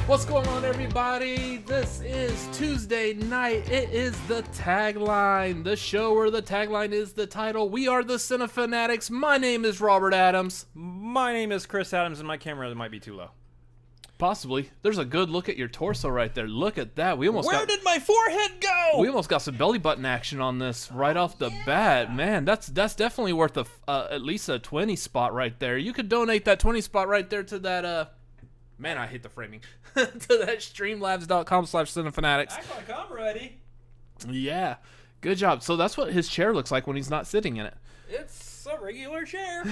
What's going on, everybody? This is Tuesday night. It is the tagline, the show where the tagline is the title. We are the Cinefanatics. My name is Robert Adams. My name is Chris Adams, and my camera might be too low. Possibly. There's a good look at your torso right there. Look at that. Where did my forehead go? We almost got some belly button action on this right off the bat. Man, that's definitely worth at least a 20 spot right there. You could donate that 20 spot right there to that, man, I hate the framing. To that streamlabs.com/cinefanatics. Act like I'm ready. Yeah. Good job. So that's what his chair looks like when he's not sitting in it. It's a regular chair.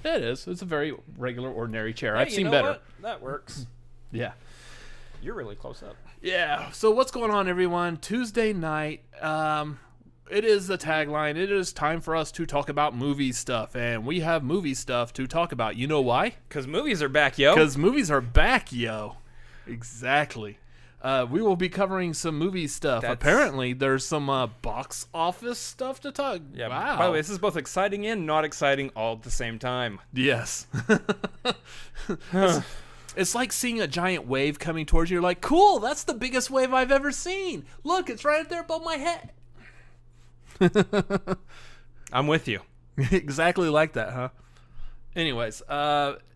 It is. It's a very regular, ordinary chair. Hey, I've seen better. What? That works. Yeah. You're really close up. Yeah. So what's going on, everyone? Tuesday night. It is the tagline. It is time for us to talk about movie stuff, and we have movie stuff to talk about. You know why? Because movies are back, yo. Because movies are back, yo. Exactly. We will be covering some movie stuff. Apparently, there's some box office stuff to talk. Yeah. Wow. By the way, this is both exciting and not exciting all at the same time. Yes. It's like seeing a giant wave coming towards you. You're like, cool, that's the biggest wave I've ever seen. Look, it's right there above my head. I'm with you. Exactly like that, huh? Anyways,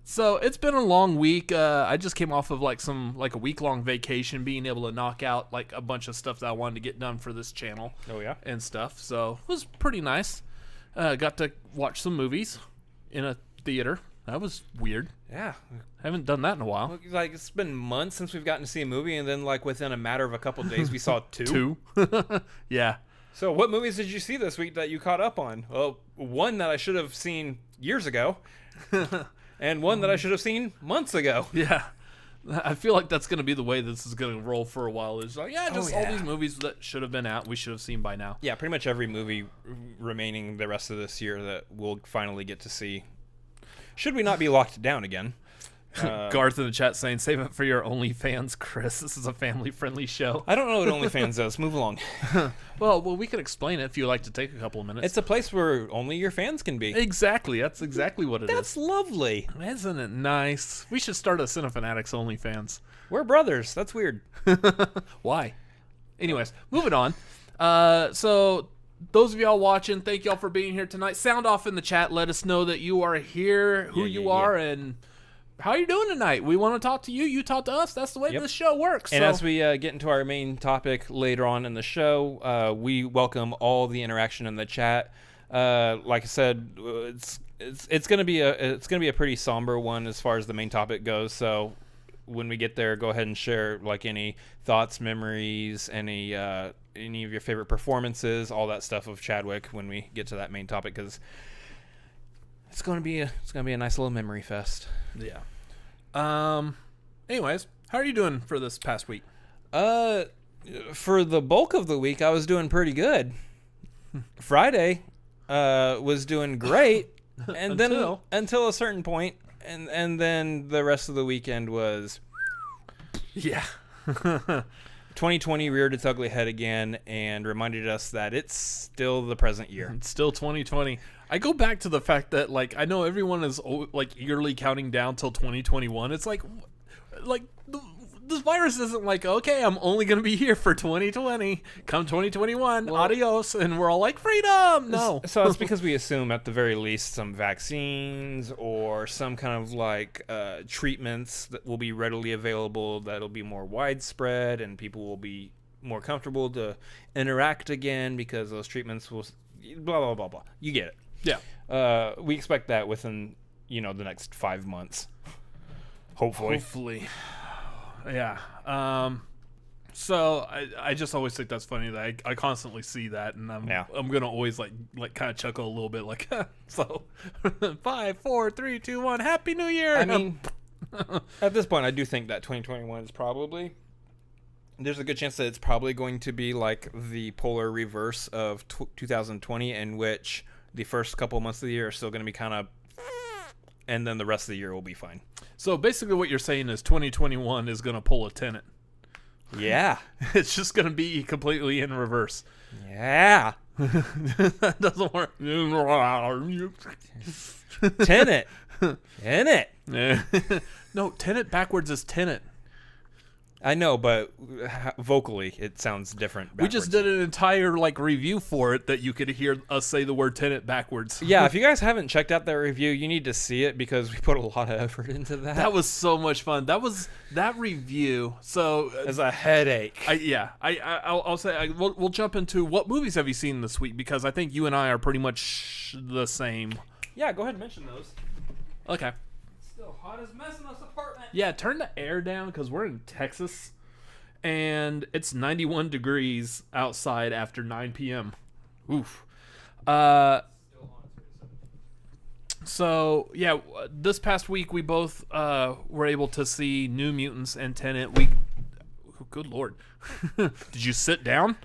so it's been a long week. I just came off of a week-long vacation, being able to knock out like a bunch of stuff that I wanted to get done for this channel. Oh, yeah? And stuff. So it was pretty nice. Got to watch some movies in a theater. That was weird. Yeah. Haven't done that in a while. Like, it's been months since we've gotten to see a movie, and then, like, within a matter of a couple of days, we saw two. Yeah. So what movies did you see this week that you caught up on? Well, one that I should have seen years ago, and one that I should have seen months ago. Yeah. I feel like that's going to be the way this is going to roll for a while. It's like, all these movies that should have been out, we should have seen by now. Yeah, pretty much every movie remaining the rest of this year that we'll finally get to see. Should we not be locked down again? Garth in the chat saying, save it for your OnlyFans, Chris. This is a family-friendly show. I don't know what OnlyFans is. Move along. Well, we could explain it if you'd like to take a couple of minutes. It's a place where only your fans can be. Exactly. That's exactly what it is. That's lovely. Isn't it nice? We should start a Cinefanatics OnlyFans. We're brothers. That's weird. Why? Anyways, moving on. So those of y'all watching, thank y'all for being here tonight. Sound off in the chat. Let us know that you are here, who you are, and how you doing tonight. We want to talk to you. You talk to us. That's the way this show works. And as we get into our main topic later on in the show, we welcome all the interaction in the chat. Like I said, it's gonna be a pretty somber one as far as the main topic goes. So when we get there, go ahead and share like any thoughts, memories, any of your favorite performances, all that stuff of Chadwick when we get to that main topic, because it's gonna be a nice little memory fest. Yeah. Anyways, how are you doing for this past week? For the bulk of the week, I was doing pretty good. Friday, was doing great, and then until a certain point, and then the rest of the weekend was, yeah. 2020 reared its ugly head again and reminded us that it's still the present year. It's still 2020. I go back to the fact that, like, I know everyone is, like, eagerly counting down till 2021. It's like this virus isn't like, okay, I'm only going to be here for 2020. Come 2021, adios. And we're all like, freedom. No. So that's because we assume at the very least some vaccines or some kind of, like, treatments that will be readily available, that'll be more widespread, and people will be more comfortable to interact again because those treatments will blah, blah, blah, blah. You get it. Yeah. We expect that within, the next 5 months. Hopefully. Yeah. So I just always think that's funny that I constantly see that, and I'm gonna always like kind of chuckle a little bit, like, so 5, 4, 3, 2, 1, Happy New Year. I mean, at this point, I do think that 2021 is there's a good chance that it's probably going to be like the polar reverse of 2020, in which the first couple of months of the year are still going to be kind of, and then the rest of the year will be fine. So basically what you're saying is 2021 is going to pull a Tenet. Yeah. It's just going to be completely in reverse. Yeah. That doesn't work. Tenet. Tenet. No, Tenet backwards is Tenet. I know, but vocally it sounds different. We just did an entire review for it that you could hear us say the word Tenet backwards. Yeah, if you guys haven't checked out that review, you need to see it because we put a lot of effort into that. That was so much fun. That review. So it's a headache. I'll say we'll jump into what movies have you seen this week, because I think you and I are pretty much the same. Yeah, go ahead and mention those. Okay. It's still hot as mess in this apartment. Yeah, turn the air down because we're in Texas, and it's 91 degrees outside after 9 p.m. Oof. So, yeah, this past week we both were able to see New Mutants and Tenet. Good Lord. Did you sit down?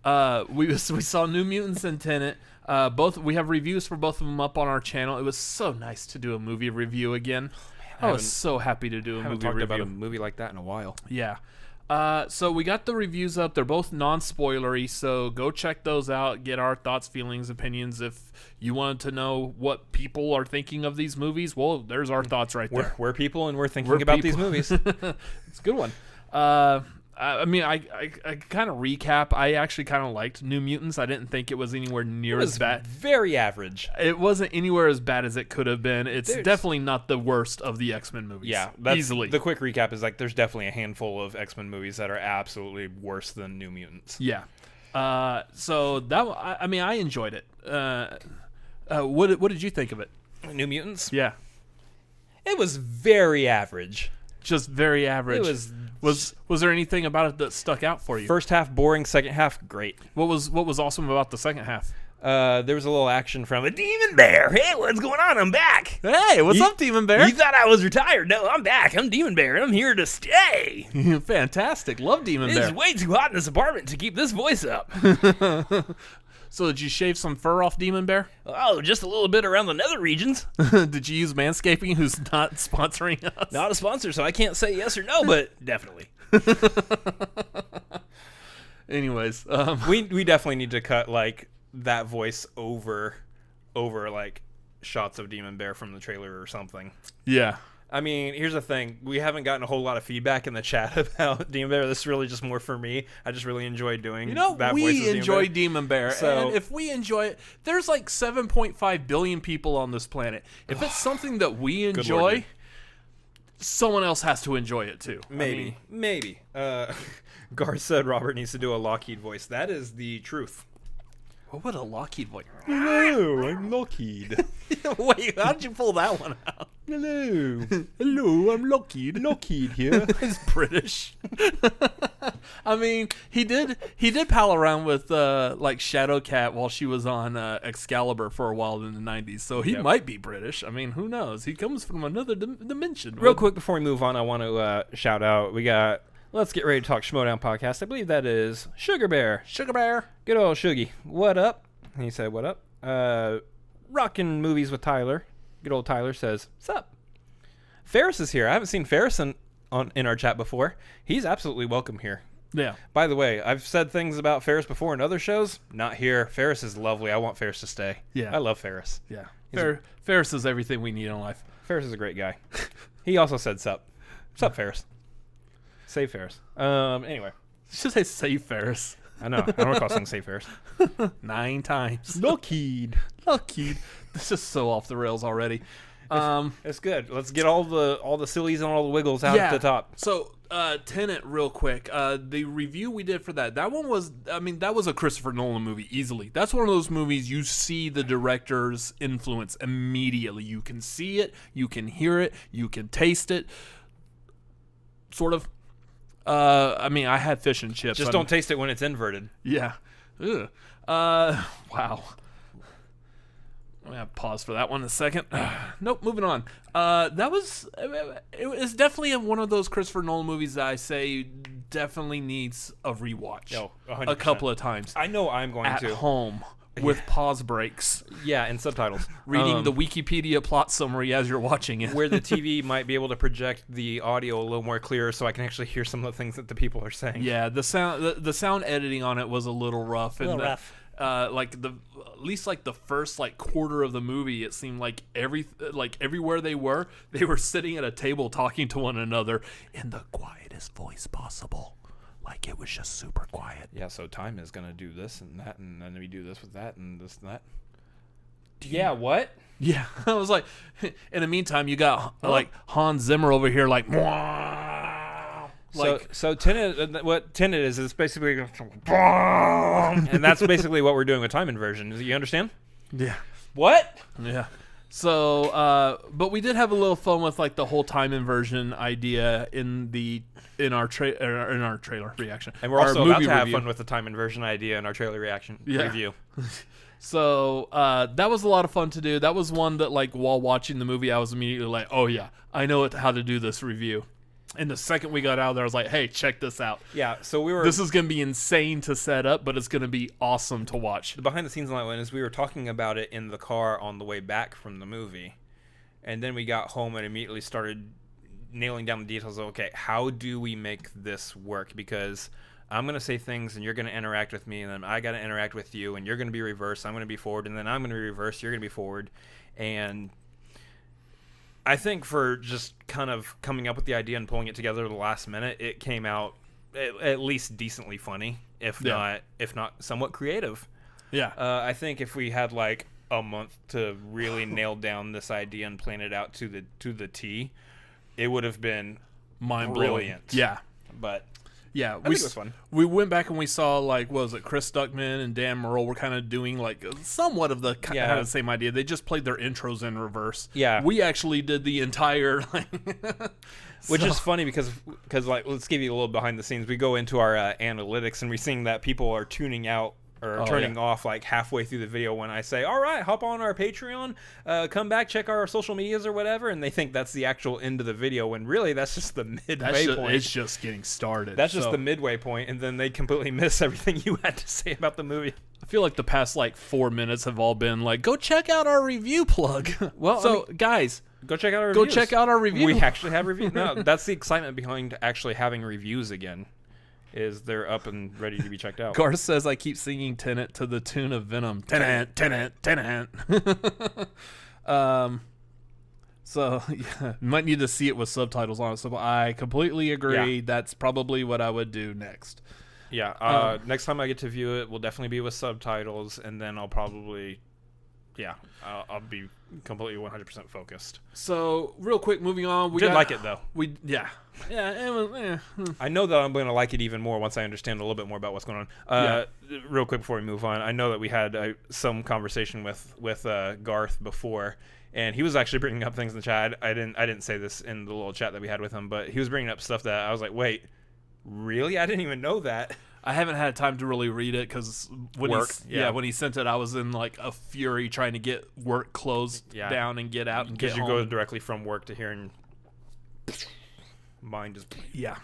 We saw New Mutants and Tenet. We have reviews for both of them up on our channel. It was so nice to do a movie review again. I was so happy to do a movie review. I haven't talked about a movie like that in a while. Yeah. So we got the reviews up. They're both non-spoilery, so go check those out. Get our thoughts, feelings, opinions. If you wanted to know what people are thinking of these movies, well, there's our thoughts right there. We're people, and we're thinking about these movies. It's a good one. I mean, I kind of recap. I actually kind of liked New Mutants. I didn't think it was anywhere near as bad. Very average. It wasn't anywhere as bad as it could have been. It's definitely not the worst of the X-Men movies. Yeah, easily. The quick recap is there's definitely a handful of X-Men movies that are absolutely worse than New Mutants. Yeah. So I enjoyed it. What did you think of it? New Mutants? Yeah. It was very average. Just very average. It was there anything about it that stuck out for you? First half boring, second half great. What was awesome about the second half? There was a little action from a Demon Bear. Hey, what's going on? I'm back. Hey, what's up, Demon Bear? You thought I was retired? No, I'm back. I'm Demon Bear, and I'm here to stay. Fantastic. Love Demon Bear. It's way too hot in this apartment to keep this voice up. So did you shave some fur off Demon Bear? Oh, just a little bit around the nether regions. Did you use Manscaping, who's not sponsoring us? Not a sponsor, so I can't say yes or no, but definitely. Anyways, we definitely need to cut that voice over shots of Demon Bear from the trailer or something. Yeah. I mean, here's the thing. We haven't gotten a whole lot of feedback in the chat about Demon Bear. This is really just more for me. I just really enjoy doing that voice. We enjoy Demon Bear. So, and if we enjoy it, there's 7.5 billion people on this planet. If it's something that we enjoy, someone else has to enjoy it too. Maybe. Garth said Robert needs to do a Lockheed voice. That is the truth. What would a Lockheed voice? Hello, I'm Lockheed. Wait, how did you pull that one out? Hello. Hello, I'm Lockheed. Lockheed here. He's British. I mean, he did pal around with Shadowcat while she was on Excalibur for a while in the 90s, so he might be British. I mean, who knows? He comes from another dimension. Real quick before we move on, I want to shout out. We got Let's Get Ready to Talk Schmodown podcast. I believe that is Sugar Bear. Sugar Bear. Good old Shuggy. What up? And he said, what up? Rockin' Movies with Tyler. Good old Tyler says, sup? Ferris is here. I haven't seen Ferris in our chat before. He's absolutely welcome here. Yeah. By the way, I've said things about Ferris before in other shows. Not here. Ferris is lovely. I want Ferris to stay. Yeah. I love Ferris. Yeah. Ferris is everything we need in life. Ferris is a great guy. He also said sup. Sup, Ferris. Save Ferris. Anyway. Should say save Ferris. I know. I don't recall saying save Ferris. 9 times. Lockheed. This is so off the rails already. It's good. Let's get all the sillies and all the wiggles out at the top. So, Tenet, real quick. The review we did for that one was, that was a Christopher Nolan movie, easily. That's one of those movies you see the director's influence immediately. You can see it, you can hear it, you can taste it. Sort of. I had fish and chips. Just don't taste it when it's inverted. Yeah. Ugh. Wow. I'm going to pause for that one a second. Nope, moving on. It was definitely one of those Christopher Nolan movies that I say definitely needs a rewatch. Oh, 100%. A couple of times. I know I'm going at to. At home. With pause breaks. Yeah, and subtitles. Reading the Wikipedia plot summary as you're watching it. Where the TV might be able to project the audio a little more clear so I can actually hear some of the things that the people are saying. Yeah, the sound editing on it was a little rough. at least like the first like quarter of the movie, it seemed like everywhere they were sitting at a table talking to one another in the quietest voice possible. Like it was just super quiet. Yeah, so time is gonna do this and that, and then we do this with that and this and that. Yeah, what? Yeah, I was like, in the meantime, you got like Hans Zimmer over here, like, so Tenet, what Tenet is basically, and that's basically what we're doing with time inversion. You understand? Yeah. What? Yeah. So, but we did have a little fun with like the whole time inversion idea in our trailer reaction, and we're also about to have fun with the time inversion idea in our trailer reaction review. So that was a lot of fun to do. That was one that, like, while watching the movie, I was immediately like, oh yeah, I know how to do this review. And the second we got out there, I was like, hey, check this out. Yeah, so this is going to be insane to set up, but it's going to be awesome to watch. The behind the scenes on that one is we were talking about it in the car on the way back from the movie. And then we got home and immediately started nailing down the details of, okay, how do we make this work? Because I'm going to say things and you're going to interact with me, and then I got to interact with you, and you're going to be reversed, I'm going to be forward, and then I'm going to be reversed, you're going to be forward. And I think for just kind of coming up with the idea and pulling it together at the last minute, it came out at least decently funny, if not somewhat creative. Yeah. I think if we had like a month to really nail down this idea and plan it out to the T, it would have been brilliant. Yeah. But yeah, I think it was fun. We went back and we saw, like, what was it, Chris Stuckman and Dan Murrell were kind of doing like somewhat of the kind of the same idea. They just played their intros in reverse. Yeah, we actually did the entire which is funny because like, let's give you a little behind the scenes. We go into our analytics and we're seeing that people are tuning out or turning off like halfway through the video when I say, all right, hop on our Patreon, come back, check our social medias or whatever, and they think that's the actual end of the video, when really that's just the midway point. It's just getting started. That's just the midway point, and then they completely miss everything you had to say about the movie. I feel like the past like 4 minutes have all been like, go check out our review plug. Well, so guys, go check out our reviews. Go check out our review. We actually have reviews. No, that's the excitement behind actually having reviews again. Is they're up and ready to be checked out. Garth says I keep singing Tenet to the tune of Venom. Tenet, Tenet, Tenet. So yeah, might need to see it with subtitles on it. So I completely agree. Yeah. That's probably what I would do next. Yeah. Next time I get to view it, will definitely be with subtitles, and then I'll probably, I'll be completely 100% focused. So real quick, moving on. We did like it though. Yeah, it was, I know that I'm going to like it even more once I understand a little bit more about what's going on. Real quick before we move on, I know that we had some conversation with Garth before, and he was actually bringing up things in the chat. I didn't say this in the little chat that we had with him, but he was bringing up stuff that I was like, wait, really? I didn't even know that. I haven't had time to really read it because when he sent it, I was in like a fury trying to get work closed down and get out and get home. Because you go directly from work to here and mind is yeah.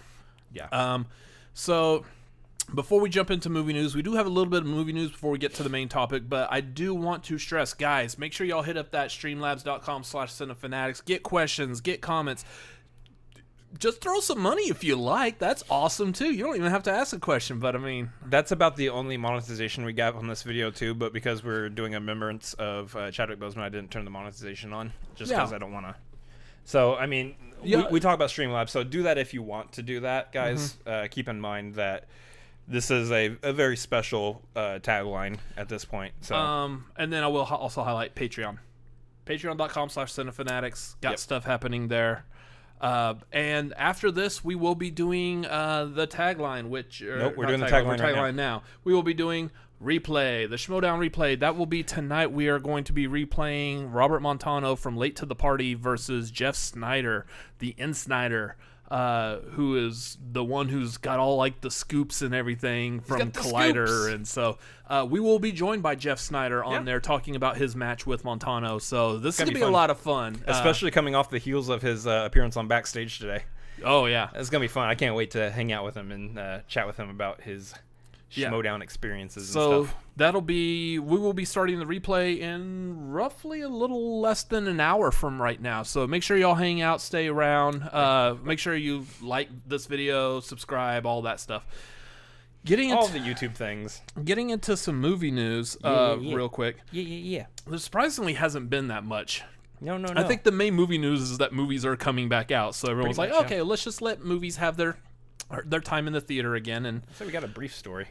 So before we jump into movie news, we do have a little bit of movie news before we get to the main topic, but I do want to stress, guys, make sure y'all hit up that streamlabs.com/cinefanatics. Get questions, get comments. Just throw some money if you like. That's awesome too. You don't even have to ask a question, but I mean, that's about the only monetization we got on this video too. But because we're doing a remembrance of Chadwick Boseman, I didn't turn the monetization on just because I don't want to. So I mean, we talk about Streamlabs, so do that if you want to do that, guys. Mm-hmm. Keep in mind that this is a very special tagline at this point. So and then I will also highlight Patreon. Patreon.com/cinefanatics. Got stuff happening there. And after this, we will be doing the tagline, which we're doing the tagline right now. We will be doing replay, the Schmodown replay. That will be tonight. We are going to be replaying Robert Montano from Late to the Party versus Jeff Snyder, the Snyder, who is the one who's got all like the scoops and everything from Collider, scoops. And so we will be joined by Jeff Snyder on there talking about his match with Montano. So this is gonna be a lot of fun, especially coming off the heels of his appearance on Backstage today. Oh yeah, it's gonna be fun. I can't wait to hang out with him and chat with him about his Schmodown experiences and stuff. We will be starting the replay in roughly a little less than an hour from right now. So make sure y'all hang out, stay around. Make sure you like this video, subscribe, all that stuff. Getting all into, the YouTube things. getting into some movie news Yeah. real quick. Yeah. There surprisingly hasn't been that much. No. I think the main movie news is that movies are coming back out. So everyone's Pretty like, much, okay, let's just let movies have their time in the theater again. And so we got a brief story.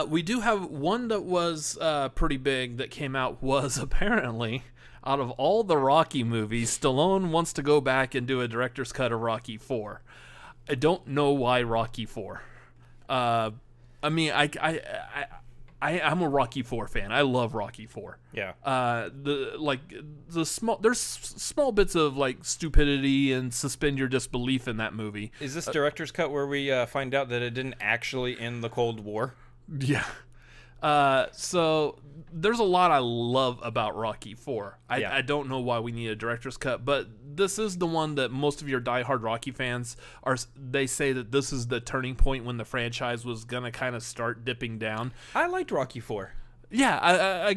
we do have one that was pretty big that came out was apparently out of all the Rocky movies, Stallone wants to go back and do a director's cut of Rocky 4. I don't know why Rocky 4. I mean, I'm a Rocky 4 fan. I love Rocky 4. Yeah. There's small bits of like stupidity and suspend your disbelief in that movie. Is this director's cut where we find out that it didn't actually end the Cold War? Yeah. So there's a lot I love about Rocky 4. I don't know why we need a director's cut, but this is the one that most of your diehard Rocky fans they say that this is the turning point when the franchise was going to kind of start dipping down. I liked Rocky 4. Yeah, I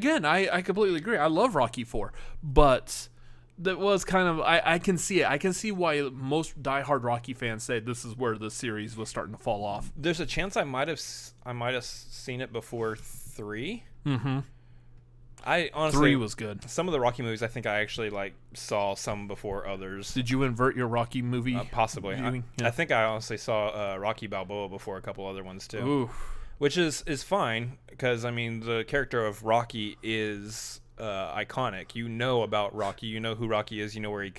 completely agree. I love Rocky 4, but that was kind of I can see it. I can see why most diehard Rocky fans say this is where the series was starting to fall off. There's a chance I might have seen it before 3. Mm-hmm. I honestly 3 was good. Some of the Rocky movies I think I actually saw some before others. Did you invert your Rocky movie? Possibly. I think I honestly saw Rocky Balboa before a couple other ones too. Ooh. Which is fine because I mean the character of Rocky is iconic. You know about Rocky. You know who Rocky is. You know where he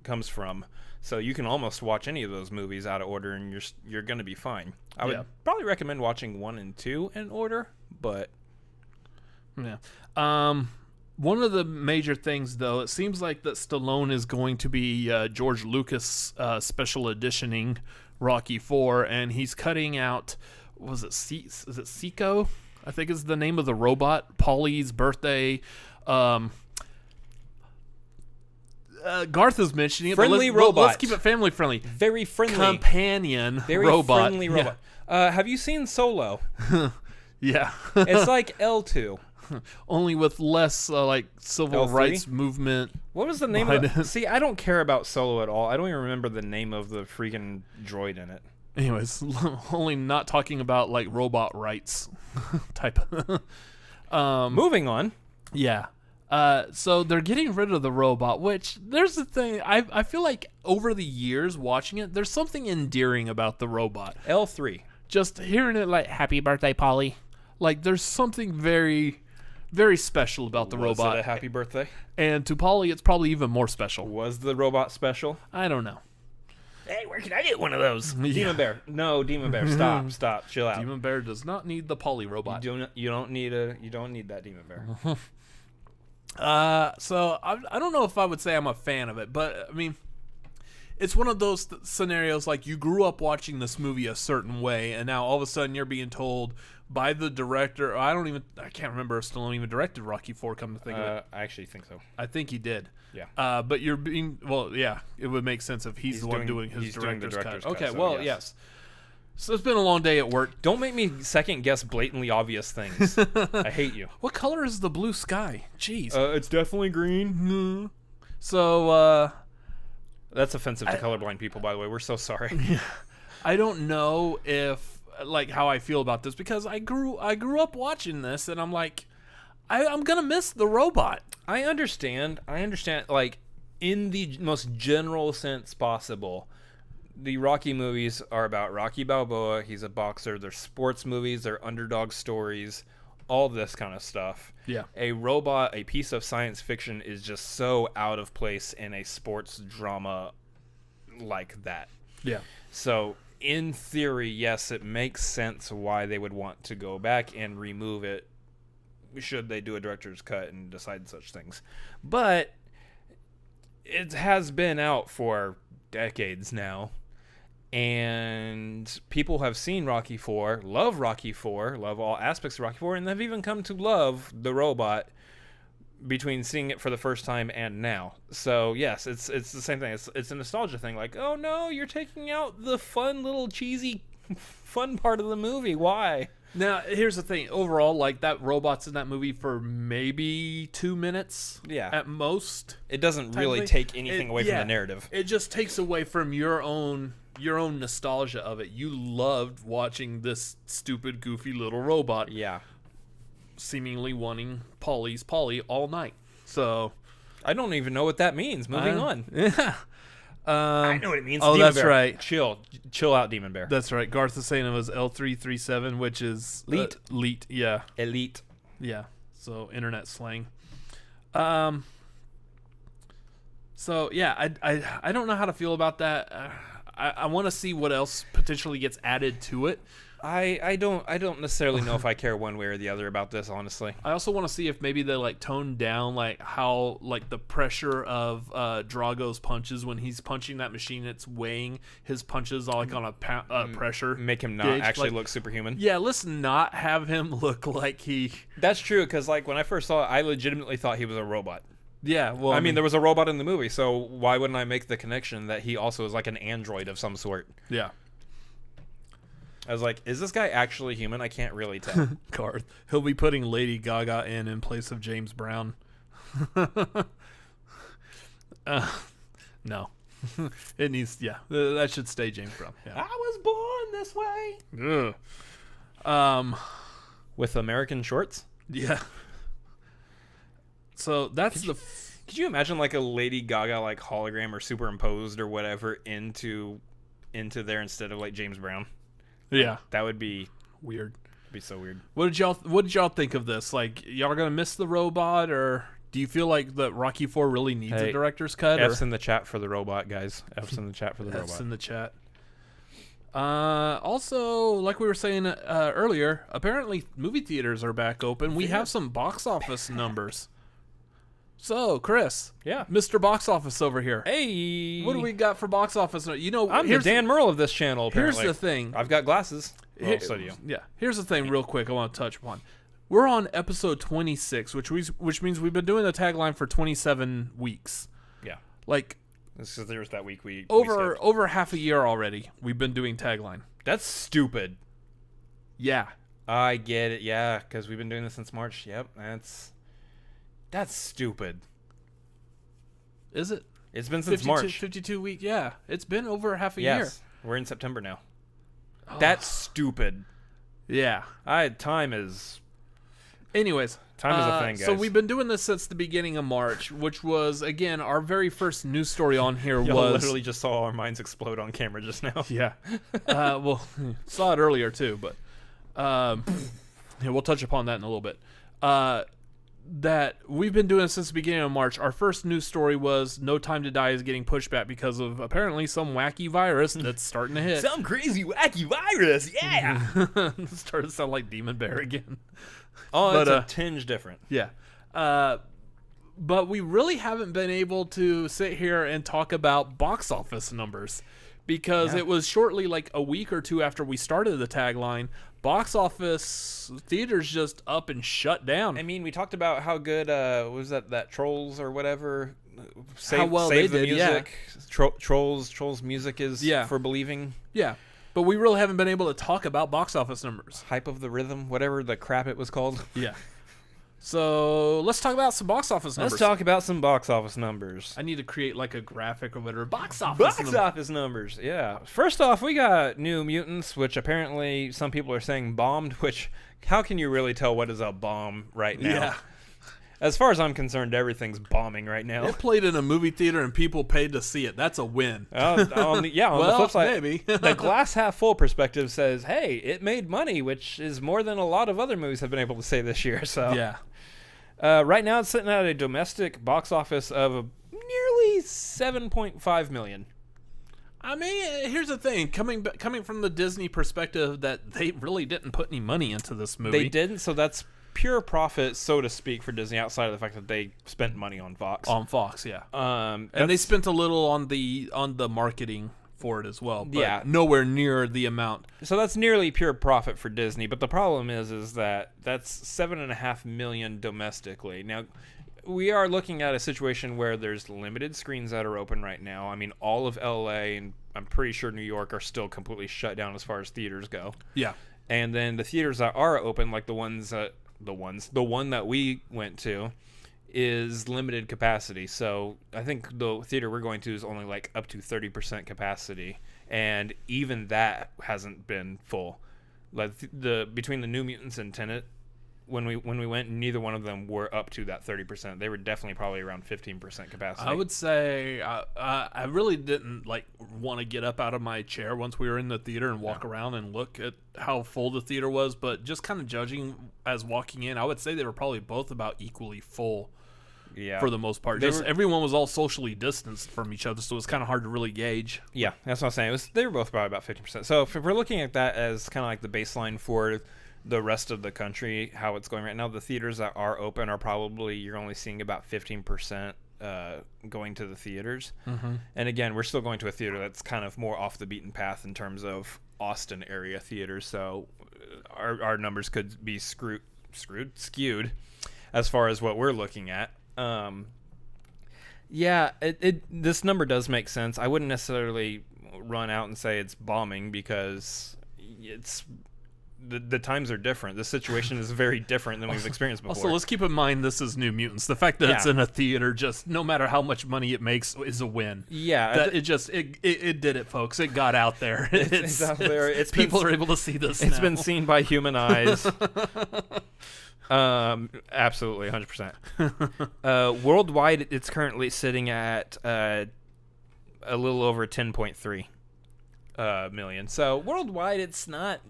comes from. So you can almost watch any of those movies out of order, and you're going to be fine. I would probably recommend watching 1 and 2 in order, but yeah. One of the major things, though, it seems like that Stallone is going to be George Lucas special editioning Rocky 4, and he's cutting out. Is it Seiko? I think is the name of the robot. Paulie's birthday. Garth is mentioning it. Friendly but robot. Let's keep it family friendly. Very friendly. Companion very robot. Friendly robot. Yeah. Have you seen Solo? Yeah. It's like L2. Only with less like civil L3? rights movement. What was the name of it? See, I don't care about Solo at all. I don't even remember the name of the freaking droid in it. Anyways, only not talking about like robot rights type. Moving on. Yeah. So they're getting rid of the robot, which there's the thing. I feel like over the years watching it, there's something endearing about the robot. L3. Just hearing it like, happy birthday, Polly. Like there's something very, very special about the robot. Was it a happy birthday? And to Polly, it's probably even more special. Was the robot special? I don't know. Hey, where can I get one of those? Yeah. Demon Bear. No, Demon Bear. Stop. Chill out. Demon Bear does not need the Polly robot. You don't need that Demon Bear. So I don't know if I would say I'm a fan of it, but I mean, it's one of those scenarios like you grew up watching this movie a certain way, and now all of a sudden you're being told by the director. I can't remember if Stallone even directed Rocky 4. Come to think of it, I actually think so. I think he did. Yeah. But you're being it would make sense if he's the one doing his director's cut. Okay, so well, yes. So it's been a long day at work. Don't make me second guess blatantly obvious things. I hate you. What color is the blue sky? Jeez. It's definitely green. So, that's offensive to colorblind people, by the way. We're so sorry. I don't know if like how I feel about this because I grew up watching this and I'm like, I'm gonna miss the robot. I understand. Like in the most general sense possible. The Rocky movies are about Rocky Balboa. He's a boxer. They're sports movies. They're underdog stories. All this kind of stuff. Yeah. A robot, a piece of science fiction is just so out of place in a sports drama like that. Yeah. So, in theory, yes, it makes sense why they would want to go back and remove it should they do a director's cut and decide such things. But it has been out for decades now. And people have seen Rocky 4, love Rocky 4, love all aspects of Rocky 4, and have even come to love the robot between seeing it for the first time and now. So, yes, it's the same thing. It's a nostalgia thing. Like, oh, no, you're taking out the fun little cheesy fun part of the movie. Why? Now, here's the thing. Overall, like, that robot's in that movie for maybe 2 minutes. Yeah. At most. It doesn't really take anything away from the narrative. It just takes away from your own nostalgia of it. You loved watching this stupid, goofy little robot. Yeah. Seemingly wanting Polly all night. So I don't even know what that means. Moving on. Yeah. I know what it means. Oh, Demon that's Bear. right. Chill out, Demon Bear. That's right. Garth is saying it was L337, which is Leet. Yeah. Elite. Yeah. So internet slang. So yeah, I don't know how to feel about that. I want to see what else potentially gets added to it. I don't necessarily know if I care one way or the other about this, honestly. I also want to see if maybe they like tone down like how like the pressure of Drago's punches when he's punching that machine. It's weighing his punches like on a pressure. Make him not actually look superhuman. Yeah, let's not have him look like he. That's true, because like when I first saw it, I legitimately thought he was a robot. Yeah, well, I mean, there was a robot in the movie, so why wouldn't I make the connection that he also is like an android of some sort? Yeah. I was like, is this guy actually human? I can't really tell. Garth. He'll be putting Lady Gaga in place of James Brown. No. It needs, that should stay James Brown. Yeah. I was born this way. With American shorts? Yeah. So that's Could you imagine like a Lady Gaga like hologram or superimposed or whatever into there instead of like James Brown? Yeah. That would be weird. Be so weird. What did y'all think of this? Like, y'all gonna miss the robot, or do you feel like that Rocky IV really needs a director's cut? F's in the chat for the robot, guys. F's in the chat for the robot. F's in the chat. Also, like we were saying earlier, apparently movie theaters are back open. We have some box office numbers. So, Chris. Yeah. Mr. Box Office over here. Hey. What do we got for box office? You know, I'm the Dan Merle of this channel, apparently. Here's the thing. I've got glasses. Well, so do you. Yeah. Here's the thing real quick I want to touch upon. We're on episode 26, which means we've been doing the tagline for 27 weeks. Yeah. Like, there's that week we over half a year already we've been doing tagline. That's stupid. Yeah. I get it. Yeah, because we've been doing this since March. Yep. That's stupid. Is it? It's been since March. 52 week. Yeah. It's been over half a year. We're in September now. Oh. That's stupid. Yeah. Time is... Anyways. Time is a thing, guys. So we've been doing this since the beginning of March, which was, again, our very first news story on here Y'all literally just saw our minds explode on camera just now. Yeah. Well, saw it earlier, too, but... yeah, we'll touch upon that in a little bit. That we've been doing since the beginning of March. Our first news story was No Time to Die is getting pushed back because of apparently some wacky virus that's starting to hit. Some crazy wacky virus, yeah! Started to sound like Demon Bear again. Oh, but, it's a tinge different. Yeah. But we really haven't been able to sit here and talk about box office numbers because it was shortly like a week or two after we started the tagline. Box office theaters just up and shut down. I mean, we talked about how good was that Trolls or whatever. How well save they the did, music. Yeah. Trolls music is for believing. Yeah, but we really haven't been able to talk about box office numbers. Hype of the Rhythm, whatever the crap it was called. Yeah. So let's talk about some box office numbers. Let's talk about some box office numbers. I need to create like a graphic or whatever. Box office numbers, yeah. First off, we got New Mutants, which apparently some people are saying bombed, which how can you really tell what is a bomb right now? Yeah. As far as I'm concerned, everything's bombing right now. It played in a movie theater and people paid to see it. That's a win. On the flip side, maybe. The glass half full perspective says, hey, it made money, which is more than a lot of other movies have been able to say this year. So yeah. Right now, it's sitting at a domestic box office of nearly 7.5 million. I mean, here's the thing: coming from the Disney perspective, that they really didn't put any money into this movie. They didn't, so that's pure profit, so to speak, for Disney. Outside of the fact that they spent money on Fox. On Fox, yeah. And they spent a little on the marketing for it as well. But nowhere near the amount. So that's nearly pure profit for Disney. But the problem is that that's $7.5 million domestically. Now, we are looking at a situation where there's limited screens that are open right now. I mean, all of LA and I'm pretty sure New York are still completely shut down as far as theaters go. Yeah. And then the theaters that are open, like the one that we went to, is limited capacity. So I think the theater we're going to is only like up to 30% capacity, and even that hasn't been full. Like between the New Mutants and Tenet, when we went, neither one of them were up to that 30%. They were definitely probably around 15% capacity. I would say I really didn't like want to get up out of my chair once we were in the theater and walk around and look at how full the theater was, but just kind of judging as walking in, I would say they were probably both about equally full. Yeah, for the most part. Everyone was all socially distanced from each other, so it was kind of hard to really gauge. Yeah, that's what I'm saying. They were both probably about 50%. So if we're looking at that as kind of like the baseline for the rest of the country, how it's going right now, the theaters that are open are probably, you're only seeing about 15% going to the theaters. Mm-hmm. And again, we're still going to a theater that's kind of more off the beaten path in terms of Austin area theaters, so our numbers could be skewed as far as what we're looking at. This number does make sense. I wouldn't necessarily run out and say it's bombing, because it's the times are different. The situation is very different than we've experienced before. Also, let's keep in mind this is New Mutants. The fact that it's in a theater, just no matter how much money it makes, is a win. Yeah, it did it, folks. It got out there. It's out there. People are able to see this. It's been seen by human eyes. Absolutely, 100%. Worldwide, it's currently sitting at a little over 10.3 million. So worldwide, it's not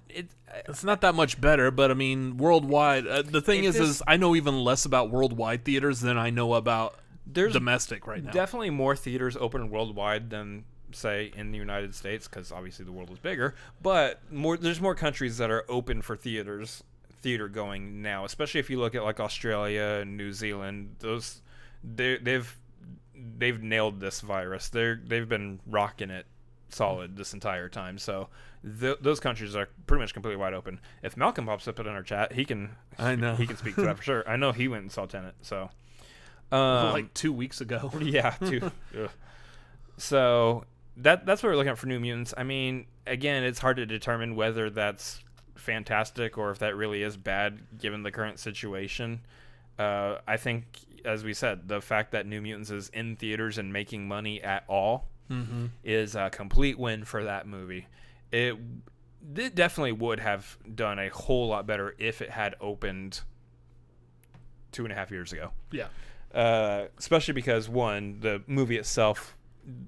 that much better. But I mean, worldwide, the thing is I know even less about worldwide theaters than I know about domestic right now. Definitely more theaters open worldwide than, say, in the United States, because obviously the world is bigger. But there's more countries that are open for theater going now, especially if you look at like Australia and New Zealand. They've nailed this virus. They've been rocking it solid this entire time. So those countries are pretty much completely wide open. If Malcolm pops up in our chat, he can speak to that for sure. I know he went and saw Tenet. So like 2 weeks ago. Yeah, 2. So that's what we're looking at for New Mutants. I mean, again, it's hard to determine whether that's fantastic or if that really is bad given the current situation. I think, as we said, the fact that New Mutants is in theaters and making money at all is a complete win for that movie. It definitely would have done a whole lot better if it had opened 2.5 years ago. Yeah. Especially because, one, the movie itself,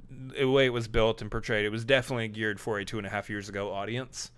the way it was built and portrayed, it was definitely geared for a 2.5 years ago audience.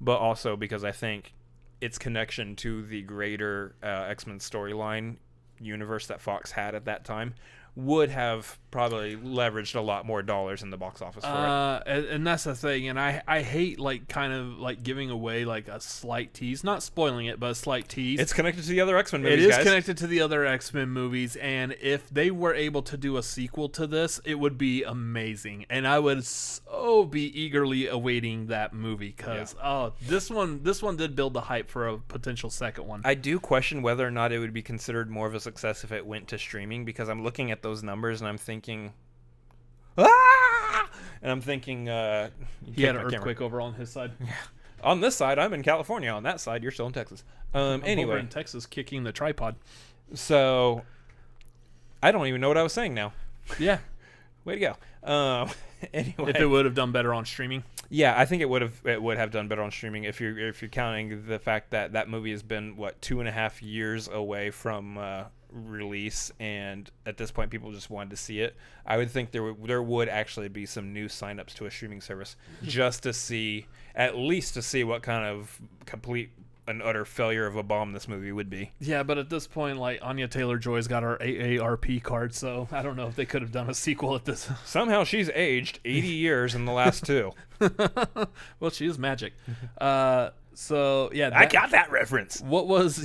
But also because I think its connection to the greater X-Men storyline universe that Fox had at that time would have probably leveraged a lot more dollars in the box office for it. And that's the thing, and I hate like kind of like giving away like a slight tease, not spoiling it, but a slight tease. It's connected to the other X-Men movies, It is connected to the other X-Men movies, and if they were able to do a sequel to this, it would be amazing, and I would so be eagerly awaiting that movie, because this one did build the hype for a potential second one. I do question whether or not it would be considered more of a success if it went to streaming, because I'm looking at those numbers and I'm thinking, and I'm thinking, he had an earthquake over on his side. Yeah. On this side, I'm in California. On that side, you're still in Texas. Anyway, over in Texas, kicking the tripod. So, I don't even know what I was saying now. Yeah, way to go. Anyway, if it would have done better on streaming. Yeah, I think it would have done better on streaming if you're counting the fact that movie has been 2.5 years away from release, and at this point people just wanted to see it. I would think there would actually be some new signups to a streaming service just to see, at least to see what kind of complete and utter failure of a bomb this movie would be. Yeah, but at this point, like, Anya Taylor-Joy's got our AARP card, so I don't know if they could have done a sequel at this. Somehow she's aged 80 years in the last 2. Well, she is magic. So yeah, I got that reference. What was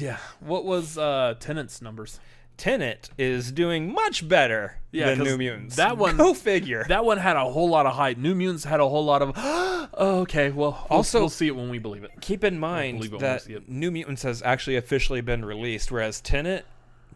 Tenet's numbers? Tenet is doing much better than New Mutants. That one, go figure. That one had a whole lot of hype. New Mutants had a whole lot of. Oh, okay, well, also we'll see it when we believe it. Keep in mind that New Mutants has actually officially been released, whereas Tenet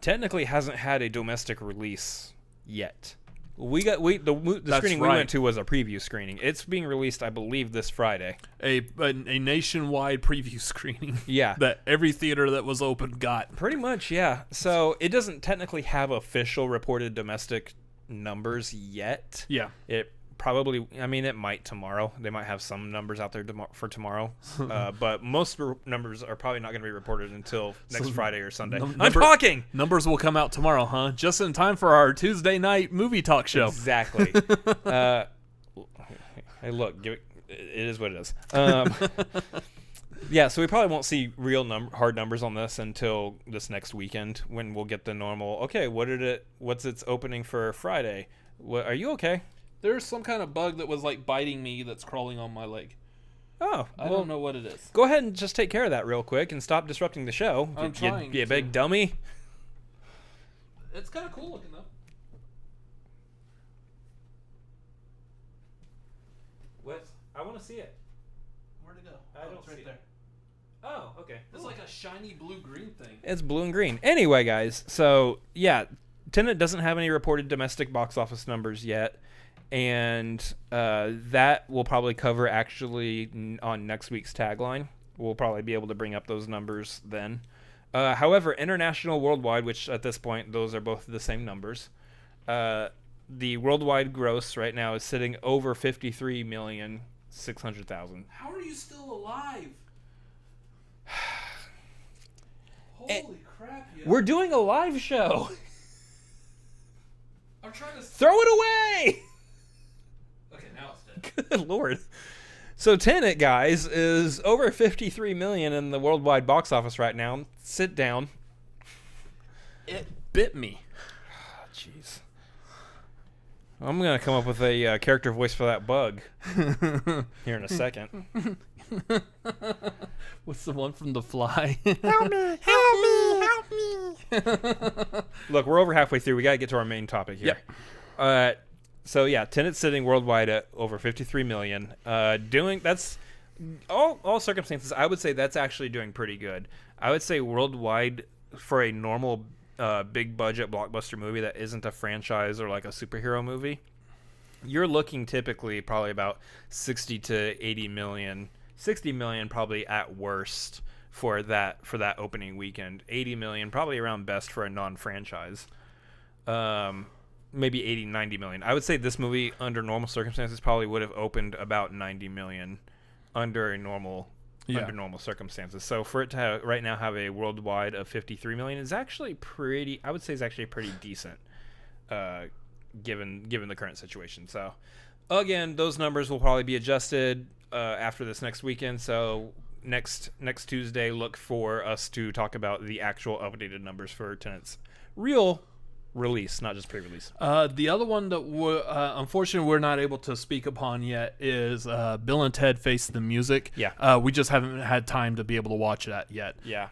technically hasn't had a domestic release yet. The That's screening we right. went to was a preview screening. It's being released, I believe, this Friday. A nationwide preview screening. Yeah. That every theater that was open got. Pretty much, yeah. So it doesn't technically have official reported domestic numbers yet. Yeah. It probably, I mean, it might tomorrow. They might have some numbers out there for tomorrow. But most numbers are probably not going to be reported until next Friday or Sunday. I'm talking! Numbers will come out tomorrow, huh? Just in time for our Tuesday night movie talk show. Exactly. Hey, look, it is what it is. Yeah, so we probably won't see real hard numbers on this until this next weekend when we'll get the normal, okay, what's its opening for Friday? Are you okay? There's some kind of bug that was like biting me that's crawling on my leg. Oh, I don't know what it is. Go ahead and just take care of that real quick and stop disrupting the show. I'm trying You to. big dummy. It's kind of cool looking though. What? I want to see it. Where'd it go? I don't it's right see it. there. Oh, okay. It's like a shiny blue-green thing. It's blue and green. Anyway, guys, so yeah, Tenet doesn't have any reported domestic box office numbers yet. And that we'll probably cover actually on next week's tagline. We'll probably be able to bring up those numbers then. However, international, worldwide, which at this point, those are both the same numbers. The worldwide gross right now is sitting over 53,600,000. How are you still alive? Eh, Holy crap, yo. We're doing a live show. I'm trying to... Throw it away! Okay, now it's dead. Good lord. So Tenet, guys, is over 53 million in the worldwide box office right now. Sit down. It bit me. Jeez. I'm going to come up with a character voice for that bug here in a second. What's the one from The Fly? Help me, help me, help me. Look, we're over halfway through. We got to get to our main topic here. Yep. So yeah, Tenet's sitting worldwide at over 53 million. That's all circumstances. I would say that's actually doing pretty good. I would say worldwide for a normal big budget blockbuster movie that isn't a franchise or like a superhero movie, you're looking typically probably about 60 to 80 million. 60 million probably at worst for that opening weekend. 80 million probably around best for a non-franchise. Maybe 80, 90 million. I would say this movie under normal circumstances probably would have opened about 90 million under normal circumstances. So for it to right now have a worldwide of 53 million is actually pretty, I would say is actually pretty decent given the current situation. So again, those numbers will probably be adjusted after this next weekend. So next Tuesday, look for us to talk about the actual updated numbers for Tenet's real release, not just pre-release. The other one that unfortunately we're not able to speak upon yet is Bill and Ted Face the Music. Yeah. We just haven't had time to be able to watch that yet. Yeah.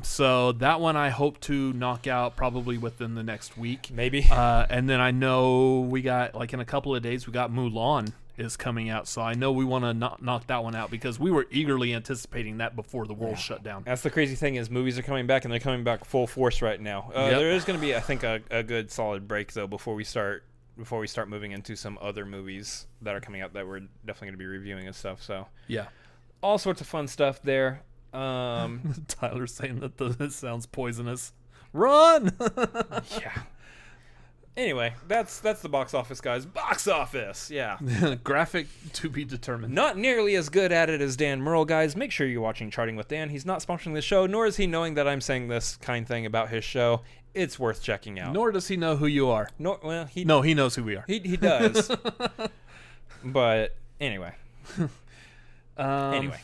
So that one I hope to knock out probably within the next week. Maybe. And then I know we got, like in a couple of days, we got Mulan is coming out. So I know we want to knock that one out because we were eagerly anticipating that before the world shut down. That's the crazy thing is movies are coming back and they're coming back full force right now. There is going to be, I think, a good solid break though before we start moving into some other movies that are coming out that we're definitely going to be reviewing and stuff. So Yeah. all sorts of fun stuff there. Tyler's saying that this sounds poisonous. Run! Yeah. Anyway, that's the box office, guys. Box office, yeah. Graphic to be determined. Not nearly as good at it as Dan Murrell, guys. Make sure you're watching Charting with Dan. He's not sponsoring the show, nor is he knowing that I'm saying this kind thing about his show. It's worth checking out. Nor does he know who you are. He knows who we are. He does. But anyway. Anyway.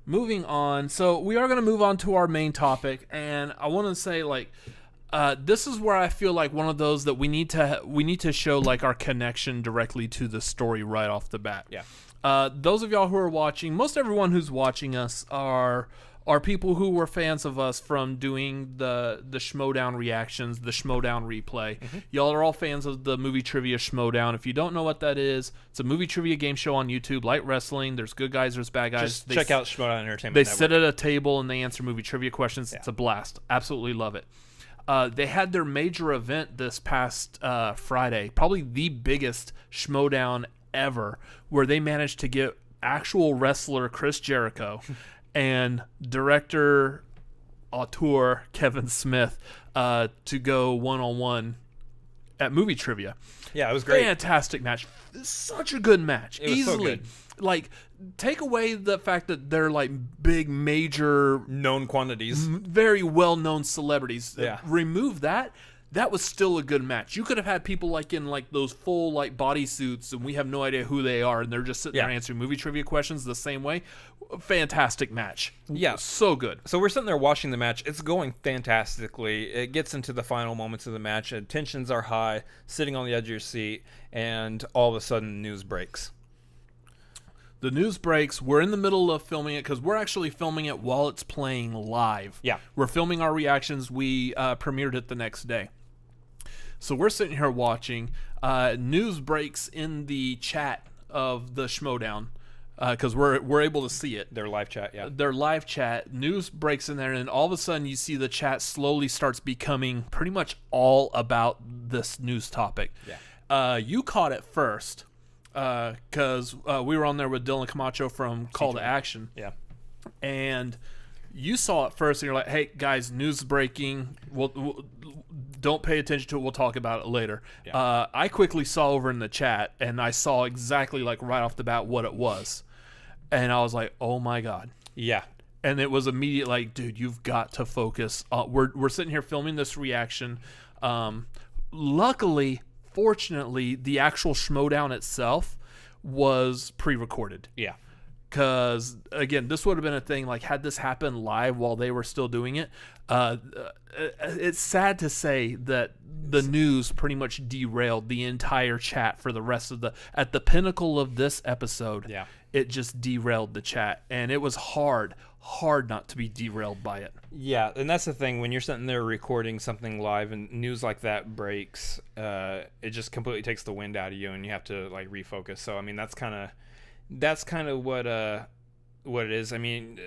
Moving on. So we are going to move on to our main topic, and I want to say this is where I feel like one of those that we need to show like our connection directly to the story right off the bat. Yeah. Those of y'all who are watching, most everyone who's watching us are people who were fans of us from doing the Schmodown reactions, the Schmodown replay. Mm-hmm. Y'all are all fans of the movie trivia Schmodown. If you don't know what that is, it's a movie trivia game show on YouTube, light wrestling. There's good guys, there's bad guys. Just check out Schmodown Entertainment They Network. sit at a table and they answer movie trivia questions. Yeah. It's a blast. Absolutely love it. They had their major event this past Friday, probably the biggest Schmodown ever, where they managed to get actual wrestler Chris Jericho and director auteur Kevin Smith to go one-on-one at movie trivia. Yeah, it was great. Fantastic match. Such a good match. It was Easily. so good. Like, take away the fact that they're like big, major, Known quantities. very well-known celebrities. Yeah. Remove that. That was still a good match. You could have had people like in like those full like bodysuits, and we have no idea who they are, and they're just sitting there answering movie trivia questions the same way. Fantastic match. Yeah. So good. So we're sitting there watching the match. It's going fantastically. It gets into the final moments of the match, and tensions are high, sitting on the edge of your seat, and all of a sudden, news breaks. The news breaks. We're in the middle of filming it because we're actually filming it while it's playing live. Yeah. We're filming our reactions. We premiered it the next day. So we're sitting here watching. News breaks in the chat of the Schmodown because we're able to see it. Their live chat, yeah. Their live chat. News breaks in there, and all of a sudden you see the chat slowly starts becoming pretty much all about this news topic. Yeah. You caught it first because we were on there with Dylan Camacho from Call to Action. Yeah. And you saw it first, and you're like, "Hey guys, news breaking. We'll don't pay attention to it. We'll talk about it later." Yeah. I quickly saw over in the chat, and I saw exactly like right off the bat what it was, and I was like, "Oh my god!" Yeah. And it was immediate, like, "Dude, you've got to focus." We're sitting here filming this reaction. Luckily, fortunately, the actual Schmodown itself was pre-recorded. Yeah. Because, again, this would have been a thing, like, had this happened live while they were still doing it, it's sad to say that the news pretty much derailed the entire chat for the rest of at the pinnacle of this episode. Yeah. It just derailed the chat, and it was hard not to be derailed by it. Yeah, and that's the thing. When you're sitting there recording something live and news like that breaks, it just completely takes the wind out of you, and you have to, like, refocus. So, I mean, that's kind of what it is. I mean,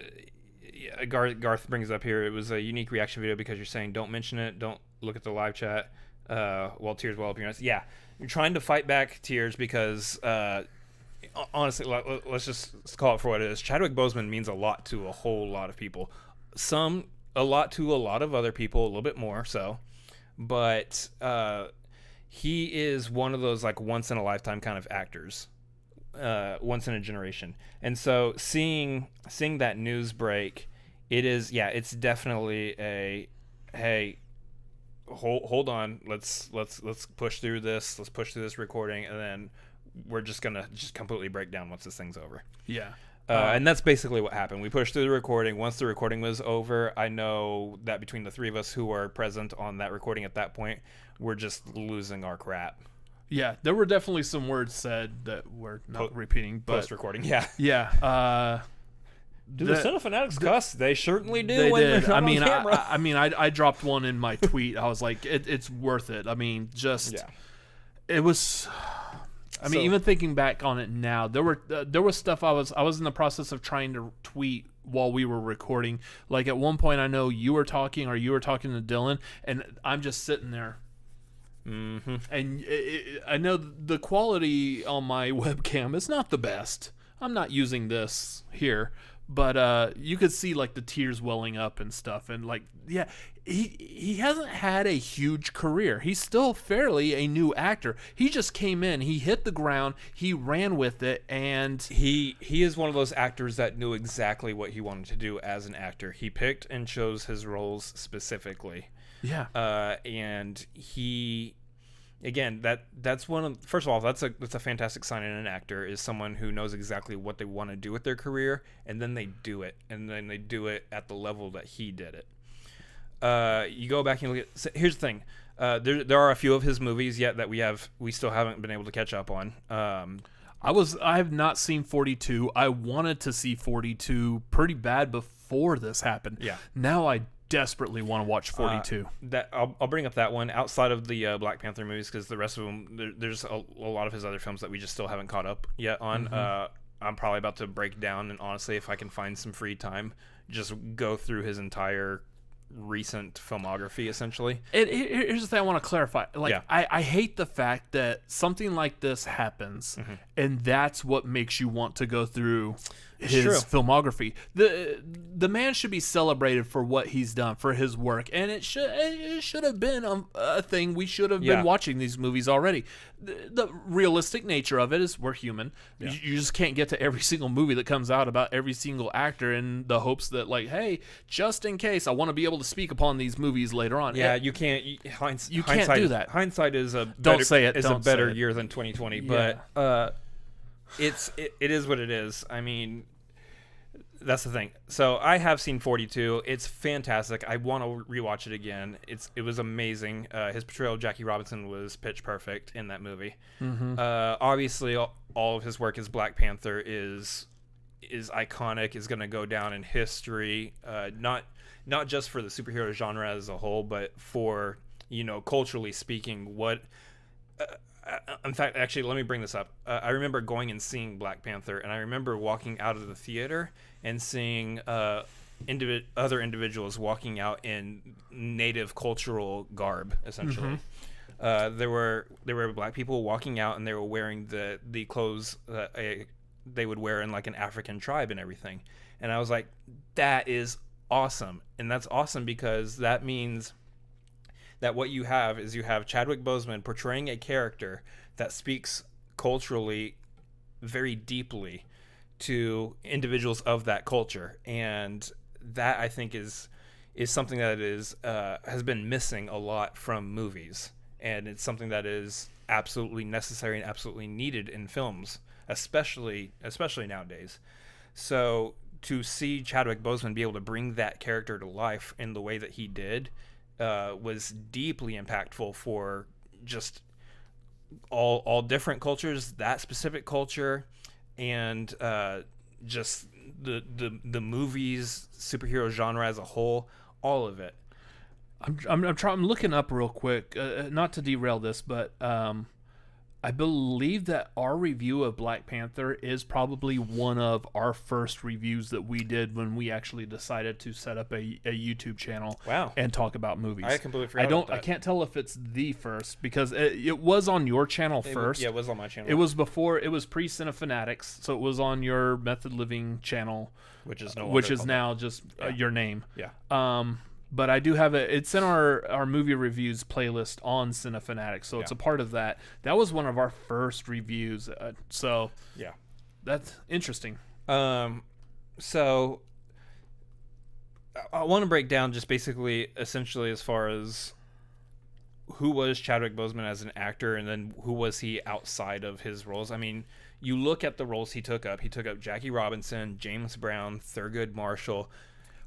Garth brings it up here. It was a unique reaction video because you're saying don't mention it, don't look at the live chat while tears well up your eyes. Yeah, you're trying to fight back tears because honestly, let's just call it for what it is. Chadwick Boseman means a lot to a whole lot of people. A lot to a lot of other people, a little bit more so. But he is one of those like once in a lifetime kind of actors. Once in a generation. And so seeing that news break, it's definitely a hey, hold on, let's push through this, let's push through this recording, and then we're just gonna completely break down once this thing's over. Yeah. And that's basically what happened. We pushed through the recording. Once the recording was over, I know that between the three of us who were present on that recording at that point, we're just losing our crap. Yeah, there were definitely some words said that we're not repeating. But Post-recording, yeah. Yeah. Do the Cinefanatics cuss? They certainly do. They when did. they're not on camera. I dropped one in my tweet. I was like, it's worth it. I mean, it was. I mean, even thinking back on it now, there was stuff I was in the process of trying to tweet while we were recording. Like at one point, I know you were talking to Dylan, and I'm just sitting there. Mm-hmm. And I know the quality on my webcam is not the best. I'm not using this here, but you could see like the tears welling up and stuff. And like, yeah, he hasn't had a huge career. He's still fairly a new actor. He just came in, he hit the ground, he ran with it, and he is one of those actors that knew exactly what he wanted to do as an actor. He picked and chose his roles specifically. Yeah. And he, again, that's one of, first of all, that's a fantastic sign in an actor, is someone who knows exactly what they want to do with their career, and then they do it, and then they do it at the level that he did it. You go back and look at, so here's the thing, there are a few of his movies yet that we still haven't been able to catch up on. I have not seen 42. I wanted to see 42 pretty bad before this happened. Yeah. Now I desperately want to watch 42. That I'll bring up that one outside of the Black Panther movies, because the rest of them, there's a lot of his other films that we just still haven't caught up yet on. Mm-hmm. I'm probably about to break down, and honestly, if I can find some free time, just go through his entire recent filmography, essentially. Here's the thing I want to clarify. Like, Yeah. I hate the fact that something like this happens, and that's what makes you want to go through his True. filmography. The man should be celebrated for what he's done, for his work, and it should have been a thing. We should have been watching these movies already. The realistic nature of it is we're human. Yeah. You just can't get to every single movie that comes out about every single actor in the hopes that, like, hey, just in case, I want to be able to speak upon these movies later on. Yeah, you can't. You Hindsight can't do that. Hindsight is a Don't better, say it. Is Don't a better say it. year than 2020, Yeah. but it is what it is. I mean, that's the thing. So I have seen 42. It's fantastic. I want to rewatch it again. It was amazing. His portrayal of Jackie Robinson was pitch perfect in that movie. Obviously, all of his work as Black Panther is iconic. Is going to go down in history. Not just for the superhero genre as a whole, but for, culturally speaking, what. In fact, actually, let me bring this up. I remember going and seeing Black Panther, and I remember walking out of the theater and seeing other individuals walking out in native cultural garb, essentially. There were black people walking out, and they were wearing the clothes that they would wear in like an African tribe and everything. And I was like, that is awesome. And that's awesome because that means that what you have Chadwick Boseman portraying a character that speaks culturally very deeply to individuals of that culture, and that I think is something that has been missing a lot from movies, and it's something that is absolutely necessary and absolutely needed in films, especially nowadays. So to see Chadwick Boseman be able to bring that character to life in the way that he did was deeply impactful for just all different cultures, that specific culture, and just the movies, superhero genre as a whole, all of it. I'm looking up real quick, not to derail this, but I believe that our review of Black Panther is probably one of our first reviews that we did when we actually decided to set up a YouTube channel. Wow. And talk about movies. I completely forgot about that. I can't tell if it's the first because it was on your channel first. It was on my channel. It was pre-Cinefanatics, so it was on your Method Living channel, which is now just your name. Yeah. But I do have it. It's in our movie reviews playlist on Cinefanatics, so it's a part of that. That was one of our first reviews. So yeah, that's interesting. So I want to break down just basically, essentially, as far as who was Chadwick Boseman as an actor, and then who was he outside of his roles. I mean, you look at the roles he took up. He took up Jackie Robinson, James Brown, Thurgood Marshall.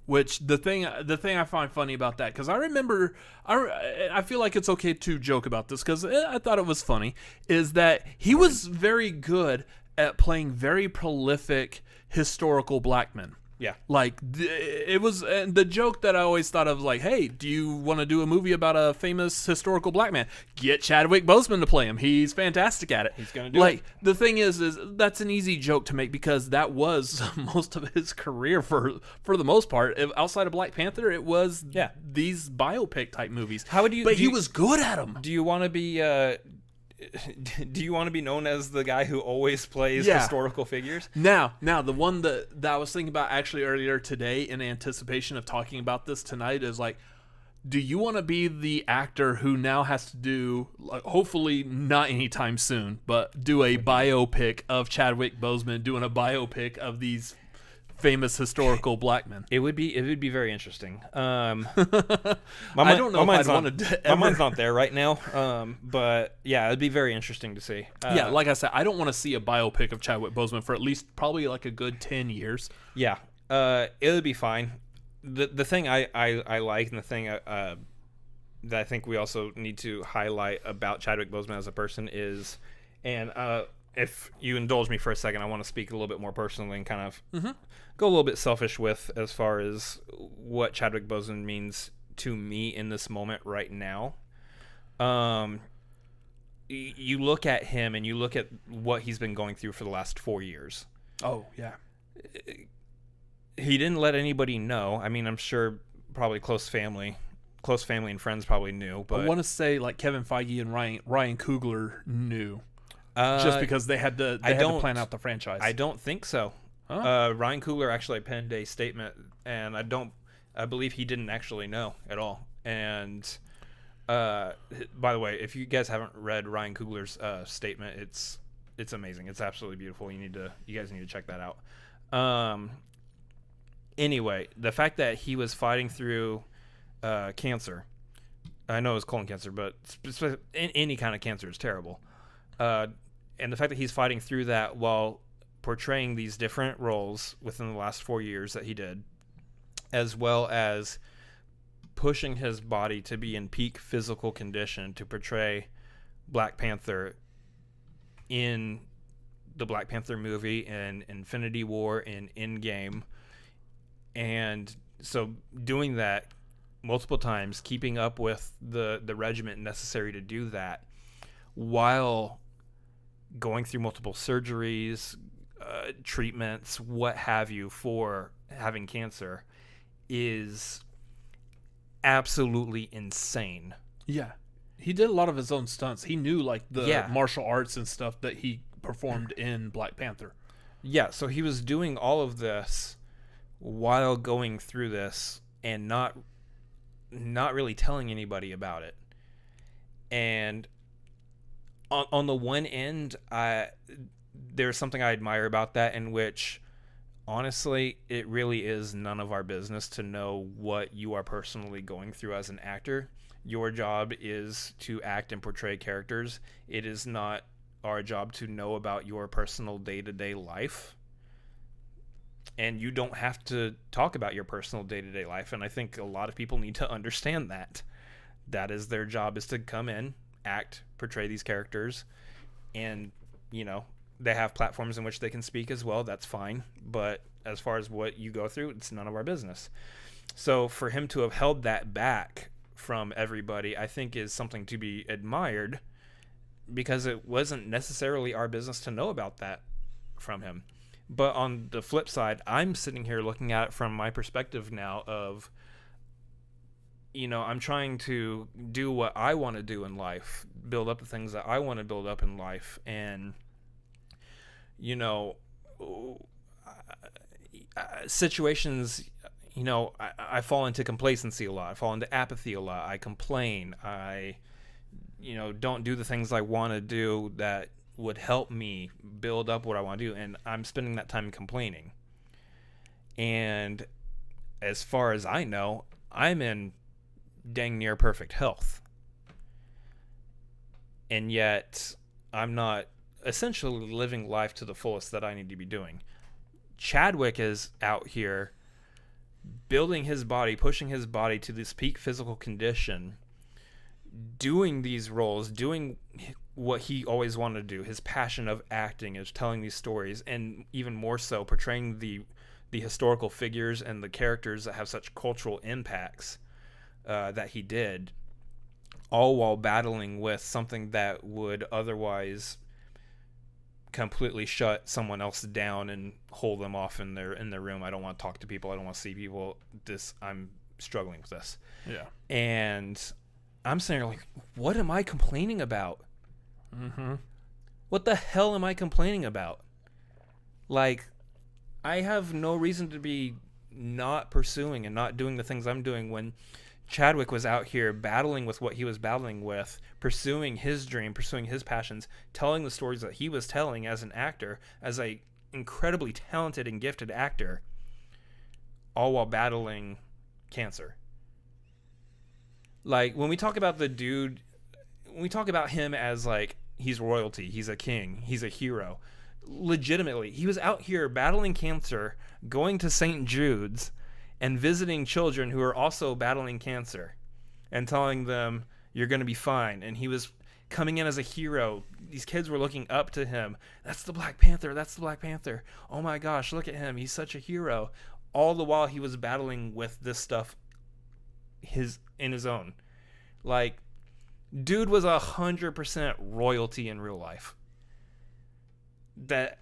Which the thing I find funny about that, because I remember, I feel like it's okay to joke about this because I thought it was funny, is that he was very good at playing very prolific historical black men. Yeah. Like, it was the joke that I always thought of, like, hey, do you want to do a movie about a famous historical black man? Get Chadwick Boseman to play him. He's fantastic at it. He's going to do it. The thing is that's an easy joke to make because that was most of his career for the most part. Outside of Black Panther, it was these biopic type movies. He was good at them. Do you want to be... do you want to be known as the guy who always plays historical figures? Now, the one that I was thinking about actually earlier today in anticipation of talking about this tonight is like, do you want to be the actor who now has to do, like, hopefully not anytime soon, but do a biopic of Chadwick Boseman, doing a biopic of these famous historical black men? It would be very interesting. I don't know if I'd want to. My mind's not there right now. But yeah, it'd be very interesting to see. Yeah, like I said, I don't want to see a biopic of Chadwick Boseman for at least probably like a good 10 years. Yeah, it would be fine. The thing I like, and the thing that I think we also need to highlight about Chadwick Boseman as a person is, and if you indulge me for a second, I want to speak a little bit more personally and kind of go a little bit selfish with as far as what Chadwick Boseman means to me in this moment right now. You look at him and you look at what he's been going through for the last 4 years. Oh, yeah. He didn't let anybody know. I mean, I'm sure probably close family and friends probably knew. But I want to say like Kevin Feige and Ryan Coogler knew, just because they had to plan out the franchise. I don't think so. Huh? Ryan Coogler actually penned a statement, and I believe he didn't actually know at all. And by the way, if you guys haven't read Ryan Coogler's statement, it's amazing. It's absolutely beautiful. You guys need to check that out. Anyway, the fact that he was fighting through cancer, I know it's colon cancer, but any kind of cancer is terrible. And the fact that he's fighting through that while portraying these different roles within the last 4 years that he did, as well as pushing his body to be in peak physical condition to portray Black Panther in the Black Panther movie and Infinity War and Endgame. And so doing that multiple times, keeping up with the regiment necessary to do that while going through multiple surgeries, treatments, what have you, for having cancer is absolutely insane. Yeah. He did a lot of his own stunts. He knew like the Yeah. martial arts and stuff that he performed in Black Panther. Yeah, so he was doing all of this while going through this and not really telling anybody about it. And on the one end, there's something I admire about that, in which honestly it really is none of our business to know what you are personally going through as an actor. Your job is to act and portray characters. It is not our job to know about your personal day-to-day life. And you don't have to talk about your personal day-to-day life. And I think a lot of people need to understand that. That is their job, is to come in, act, portray these characters. And, they have platforms in which they can speak as well. That's fine. But as far as what you go through, it's none of our business. So for him to have held that back from everybody, I think is something to be admired, because it wasn't necessarily our business to know about that from him. But on the flip side, I'm sitting here looking at it from my perspective now of, I'm trying to do what I want to do in life, build up the things that I want to build up in life. And, situations, I fall into complacency a lot. I fall into apathy a lot. I complain. I, don't do the things I want to do that would help me build up what I want to do, and I'm spending that time complaining. And as far as I know, I'm in dang near perfect health, and yet I'm not essentially living life to the fullest that I need to be doing. Chadwick is out here building his body, pushing his body to this peak physical condition, doing these roles, doing what he always wanted to do. His passion of acting is telling these stories, and even more so portraying the historical figures and the characters that have such cultural impacts that he did, all while battling with something that would otherwise completely shut someone else down and hold them off in their room. I don't want to talk to people. I don't want to see people. I'm struggling with this. Yeah. And I'm sitting there like, what am I complaining about? Mm-hmm. What the hell am I complaining about? Like, I have no reason to be not pursuing and not doing the things I'm doing when Chadwick was out here battling with what he was battling with, pursuing his dream, pursuing his passions, telling the stories that he was telling as an actor, as a incredibly talented and gifted actor, all while battling cancer. Like, when we talk about the dude, when we talk about him as like, he's royalty, he's a king, he's a hero, legitimately, he was out here battling cancer, going to St. Jude's and visiting children who are also battling cancer and telling them, you're going to be fine. And he was coming in as a hero. These kids were looking up to him. That's the Black Panther. That's the Black Panther. Oh my gosh, look at him. He's such a hero. All the while he was battling with this stuff in his own. Like, dude was 100% royalty in real life. That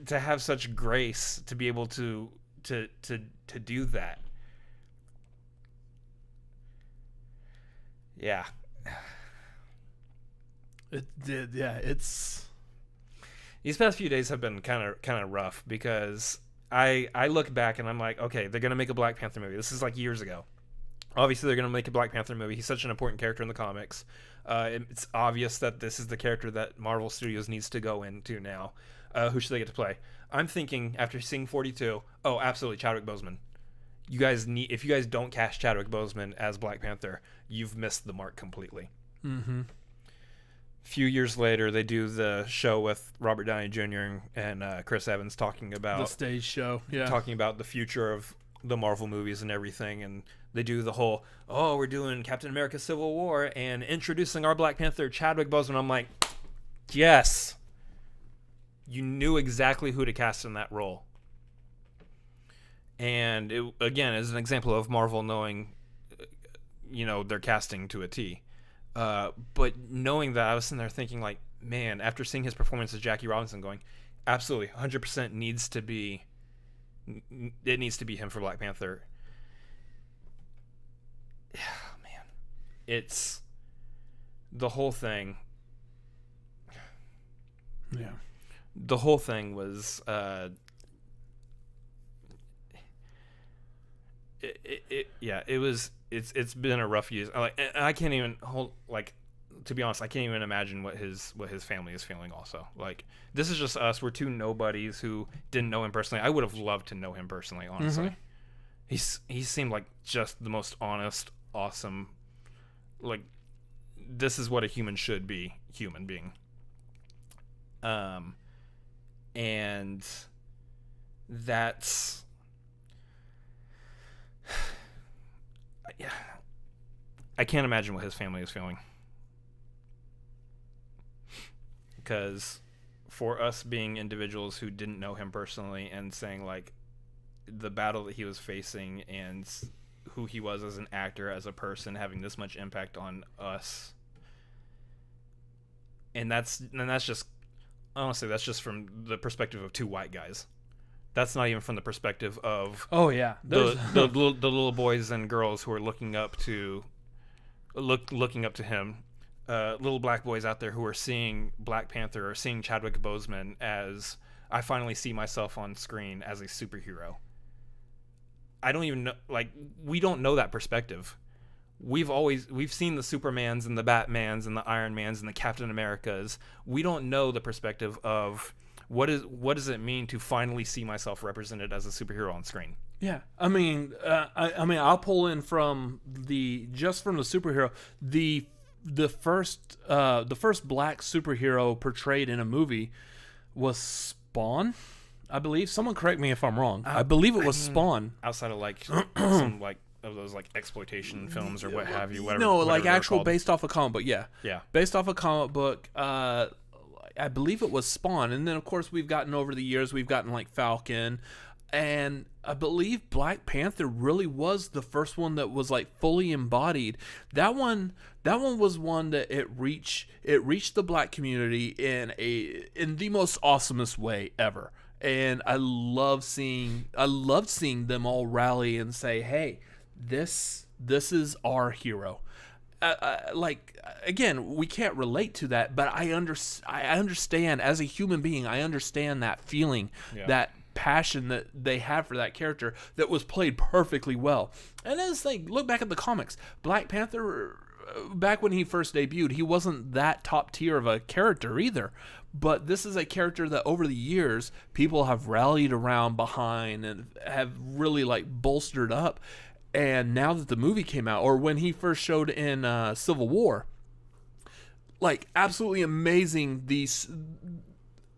to have such grace to be able to do that Yeah. It did. Yeah, it's. These past few days have been kind of rough because I look back and I'm like, okay, they're gonna make a Black Panther movie. This is like years ago. Obviously, they're gonna make a Black Panther movie. He's such an important character in the comics. It's obvious that this is the character that Marvel Studios needs to go into now. Who should they get to play? I'm thinking after seeing 42, oh, absolutely, Chadwick Boseman. If you guys don't cast Chadwick Boseman as Black Panther, you've missed the mark completely. Mm-hmm. Few years later, they do the show with Robert Downey Jr. and Chris Evans talking about The stage show. Yeah. talking about the future of the Marvel movies and everything, and they do the whole, oh, we're doing Captain America Civil War and introducing our Black Panther, Chadwick Boseman. I'm like, yes. You knew exactly who to cast in that role. And it, again, is an example of Marvel knowing, their casting to a T. But knowing that, I was sitting there thinking, like, man, after seeing his performance as Jackie Robinson, going, absolutely, 100% needs to be him for Black Panther. Man, it's the whole thing. Yeah. The whole thing was it's been a rough year. I can't even to be honest, I can't even imagine what his family is feeling also. Like, this is just us. We're two nobodies who didn't know him personally. I would have loved to know him personally, honestly. Mm-hmm. He seemed like just the most honest, awesome, like, this is what a human should be, human being. And that's, yeah, I can't imagine what his family is feeling. Because for us being individuals who didn't know him personally and saying, like, the battle that he was facing and who he was as an actor, as a person, having this much impact on us, and that's just, honestly, that's just from the perspective of two white guys. That's not even from the perspective of the little boys and girls who are looking up to him. Little black boys out there who are seeing Black Panther or seeing Chadwick Boseman as, I finally see myself on screen as a superhero. I don't even know, like, we don't know that perspective. We've seen the Supermans and the Batmans and the Iron Mans and the Captain Americas. We don't know the perspective of what does it mean to finally see myself represented as a superhero on screen. Yeah, I mean, I'll pull in from the superhero, the first black superhero portrayed in a movie was Spawn, I believe. Someone correct me if I'm wrong. I believe it was Spawn. Outside of like some like of those like exploitation films or what have you, whatever. No, whatever like actual based off a comic book. Yeah. Based off a comic book. I believe it was Spawn, and then of course we've gotten over the years. We've gotten like Falcon, and I believe Black Panther really was the first one that was like fully embodied. That one was one that it reached the black community in the most awesomest way ever. And I loved seeing them all rally and say, "Hey, this is our hero." Like, again, we can't relate to that, but I understand as a human being. I understand that feeling, that passion that they have for that character that was played perfectly well. And as they look back at the comics, Black Panther, back when he first debuted, he wasn't that top tier of a character either. But this is a character that over the years people have rallied around behind and have really like bolstered up. And now that the movie came out, or when he first showed in Civil War, like, absolutely amazing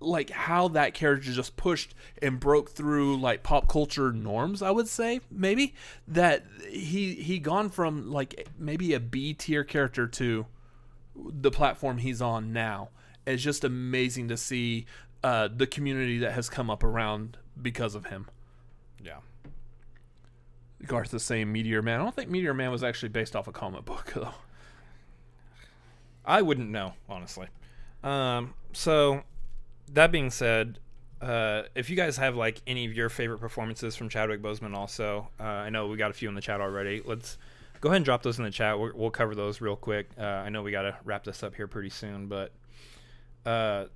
like how that character just pushed and broke through like pop culture norms, I would say, maybe, that he gone from like maybe a B tier character to the platform he's on now. It's just amazing to see the community that has come up around because of him. Yeah. Garth is saying Meteor Man. I don't think Meteor Man was actually based off a comic book, though. I wouldn't know, honestly. So, that being said, if you guys have like any of your favorite performances from Chadwick Boseman also, I know we got a few in the chat already. Let's Go ahead and drop those in the chat. We'll cover those real quick. I know we got to wrap this up here pretty soon, but I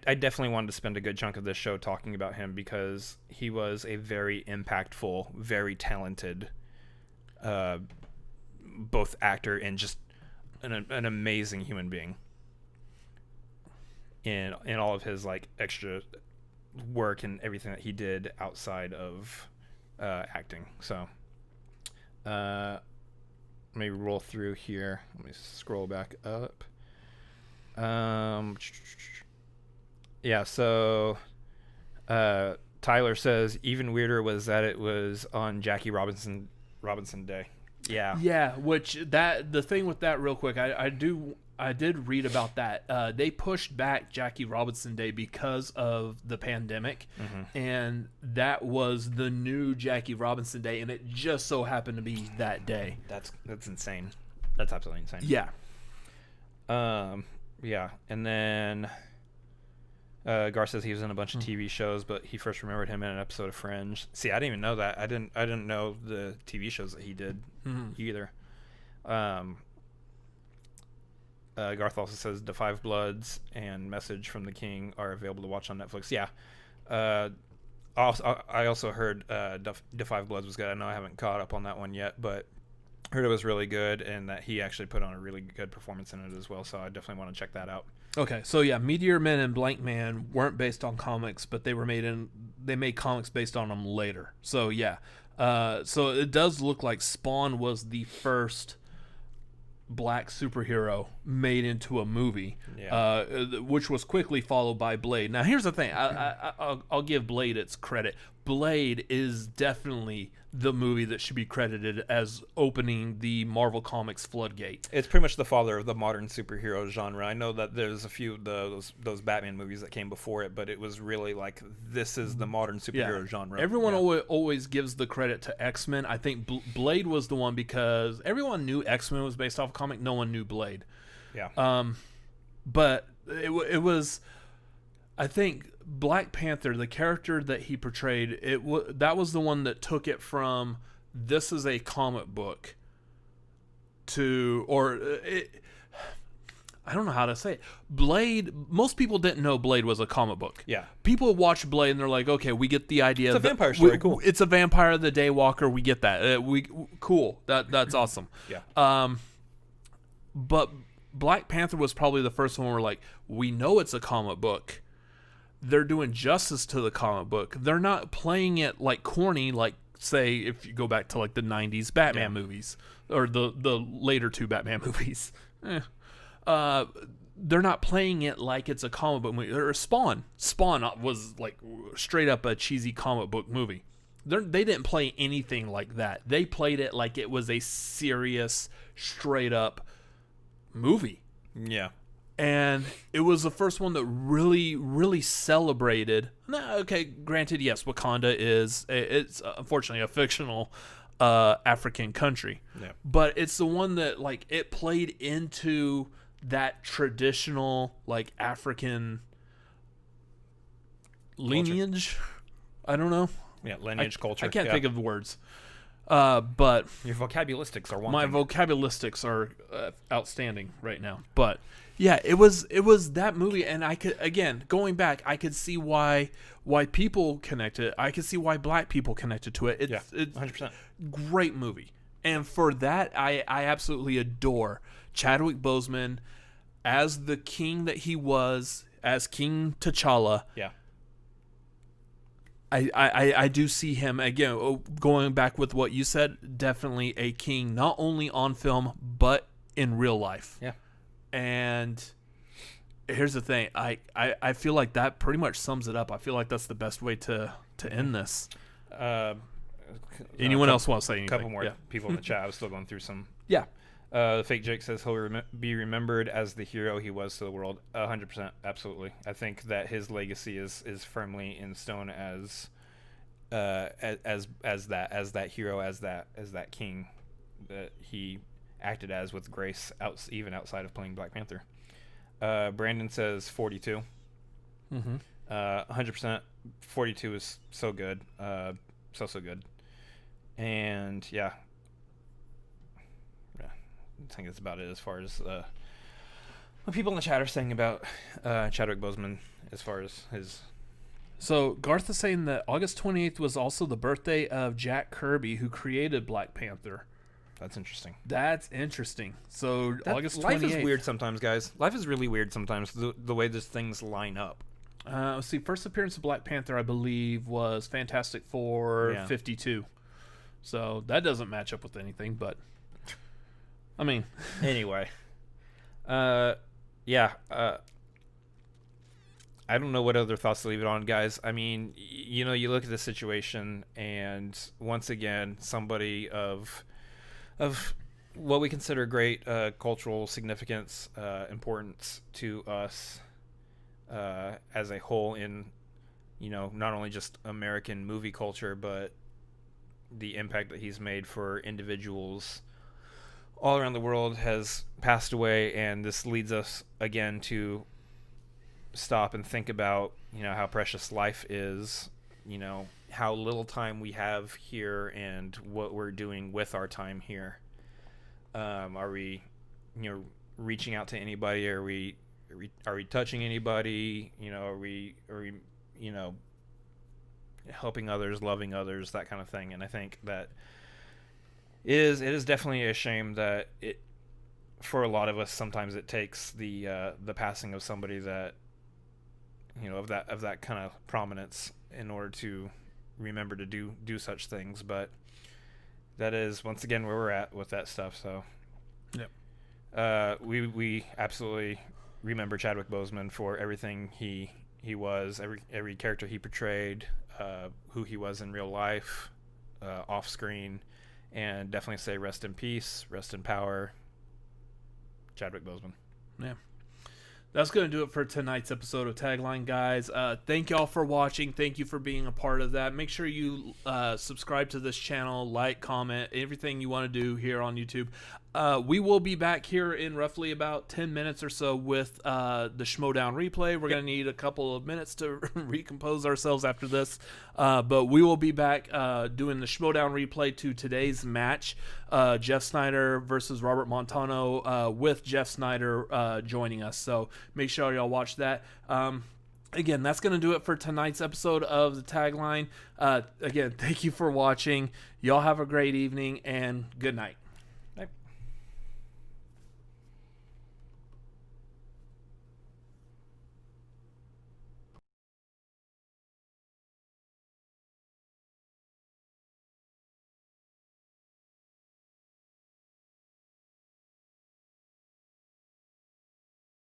definitely wanted to spend a good chunk of this show talking about him because he was a very impactful, very talented both actor and just an amazing human being in all of his like extra work and everything that he did outside of acting. So let me roll through here. Let me scroll back up. Yeah, so Tyler says even weirder was that it was on Jackie Robinson Day. Yeah. Yeah, which the thing with that real quick, I did read about that. They pushed back Jackie Robinson Day because of the pandemic, and that was the new Jackie Robinson Day, and it just so happened to be that day. That's insane. That's absolutely insane. Yeah. Yeah, and then Gar says he was in a bunch of TV shows, but he first remembered him in an episode of Fringe. See, I didn't even know that. I didn't know the TV shows that he did either. Garth also says The Five Bloods and Message from the King are available to watch on Netflix. Yeah. I also heard The Five Bloods was good. I know I haven't caught up on that one yet, but heard it was really good and that he actually put on a really good performance in it as well. So I definitely want to check that out. Okay, so yeah, Meteor Men and Blank Man weren't based on comics, but they made comics based on them later. So yeah, so it does look like Spawn was the first black superhero made into a movie, which was quickly followed by Blade. Now here's the thing, I'll give Blade its credit. Blade is definitely the movie that should be credited as opening the Marvel Comics floodgate. It's pretty much the father of the modern superhero genre. I know that there's a few of those Batman movies that came before it, but it was really like, this is the modern superhero genre. Everyone always gives the credit to X-Men. I think Blade was the one because everyone knew X-Men was based off a comic. No one knew Blade. Yeah. But it was, I think, Black Panther, the character that he portrayed, that was the one that took it from this is a comic book to, I don't know how to say it. Blade, most people didn't know Blade was a comic book. Yeah. People watch Blade and they're like, okay, we get the idea. It's a vampire story, cool. It's a vampire the Daywalker, we get that. Cool. That's awesome. Yeah. But Black Panther was probably the first one where like, we know it's a comic book. They're doing justice to the comic book. They're not playing it like corny, like say if you go back to like the 90s Batman movies or the later two Batman movies. They're not playing it like it's a comic book movie. Or Spawn was like straight up a cheesy comic book movie. They didn't play anything like that. They played it like it was a serious, straight up movie. Yeah. And it was the first one that really, really celebrated. Now, okay, granted, yes, Wakanda it's unfortunately a fictional African country. Yeah. But it's the one that like it played into that traditional like African lineage. I don't know. Yeah, lineage culture. I can't think of the words. But your vocabularistics are one my thing. vocabularistics are outstanding right now. But yeah, it was that movie, and I could, again, going back, I could see why people connected. I could see why black people connected to it. It's 100%. Great movie, and for that, I absolutely adore Chadwick Boseman as the king that he was, as King T'Challa. Yeah. I do see him, again, going back with what you said, definitely a king, not only on film, but in real life. Yeah. And here's the thing. I feel like that pretty much sums it up. I feel like that's the best way to end this. Anyone else want to say anything? A couple more people in the chat. I was still going through some. Yeah. Fake Jake says he'll be remembered as the hero he was to the world. 100%, absolutely. I think that his legacy is firmly in stone as that hero, as that king that he acted as with grace, even outside of playing Black Panther. Brandon says 42. 100%. 42 is so good. So good. And yeah. think that's about it as far as what people in the chat are saying about Chadwick Boseman as far as his. So Garth is saying that August 28th was also the birthday of Jack Kirby, who created Black Panther. That's interesting. That's interesting. So August 28th. Life is weird sometimes, guys. Life is really weird sometimes, the way these things line up. Let's see. First appearance of Black Panther, I believe, was Fantastic Four 52. So that doesn't match up with anything, but I mean. Anyway. I don't know what other thoughts to leave it on, guys. I mean, you look at the situation, and once again, somebody of what we consider great cultural significance, importance to us as a whole in, not only just American movie culture, but the impact that he's made for individuals all around the world, has passed away. And this leads us again to stop and think about, how precious life is, how little time we have here and what we're doing with our time here. Are we, reaching out to anybody? Are we touching anybody? Are we helping others, loving others, that kind of thing? And I think that it is definitely a shame that for a lot of us, sometimes it takes the passing of somebody that, of that kind of prominence in order to remember to do such things. But that is, once again, where we're at with that stuff. So we absolutely remember Chadwick Boseman for everything he was, every character he portrayed, who he was in real life, off screen, and definitely say rest in peace, rest in power, Chadwick Boseman. Yeah. That's going to do it for tonight's episode of Tagline, guys. Thank y'all for watching. Thank you for being a part of that. Make sure you subscribe to this channel, like, comment, everything you want to do here on YouTube. We will be back here in roughly about 10 minutes or so with the Schmodown replay. We're going to need a couple of minutes to recompose ourselves after this. But we will be back doing the Schmodown replay to today's match. Jeff Snyder versus Robert Montano, with Jeff Snyder joining us. So make sure y'all watch that. Again, that's going to do it for tonight's episode of the Tagline. Again, thank you for watching. Y'all have a great evening, and good night.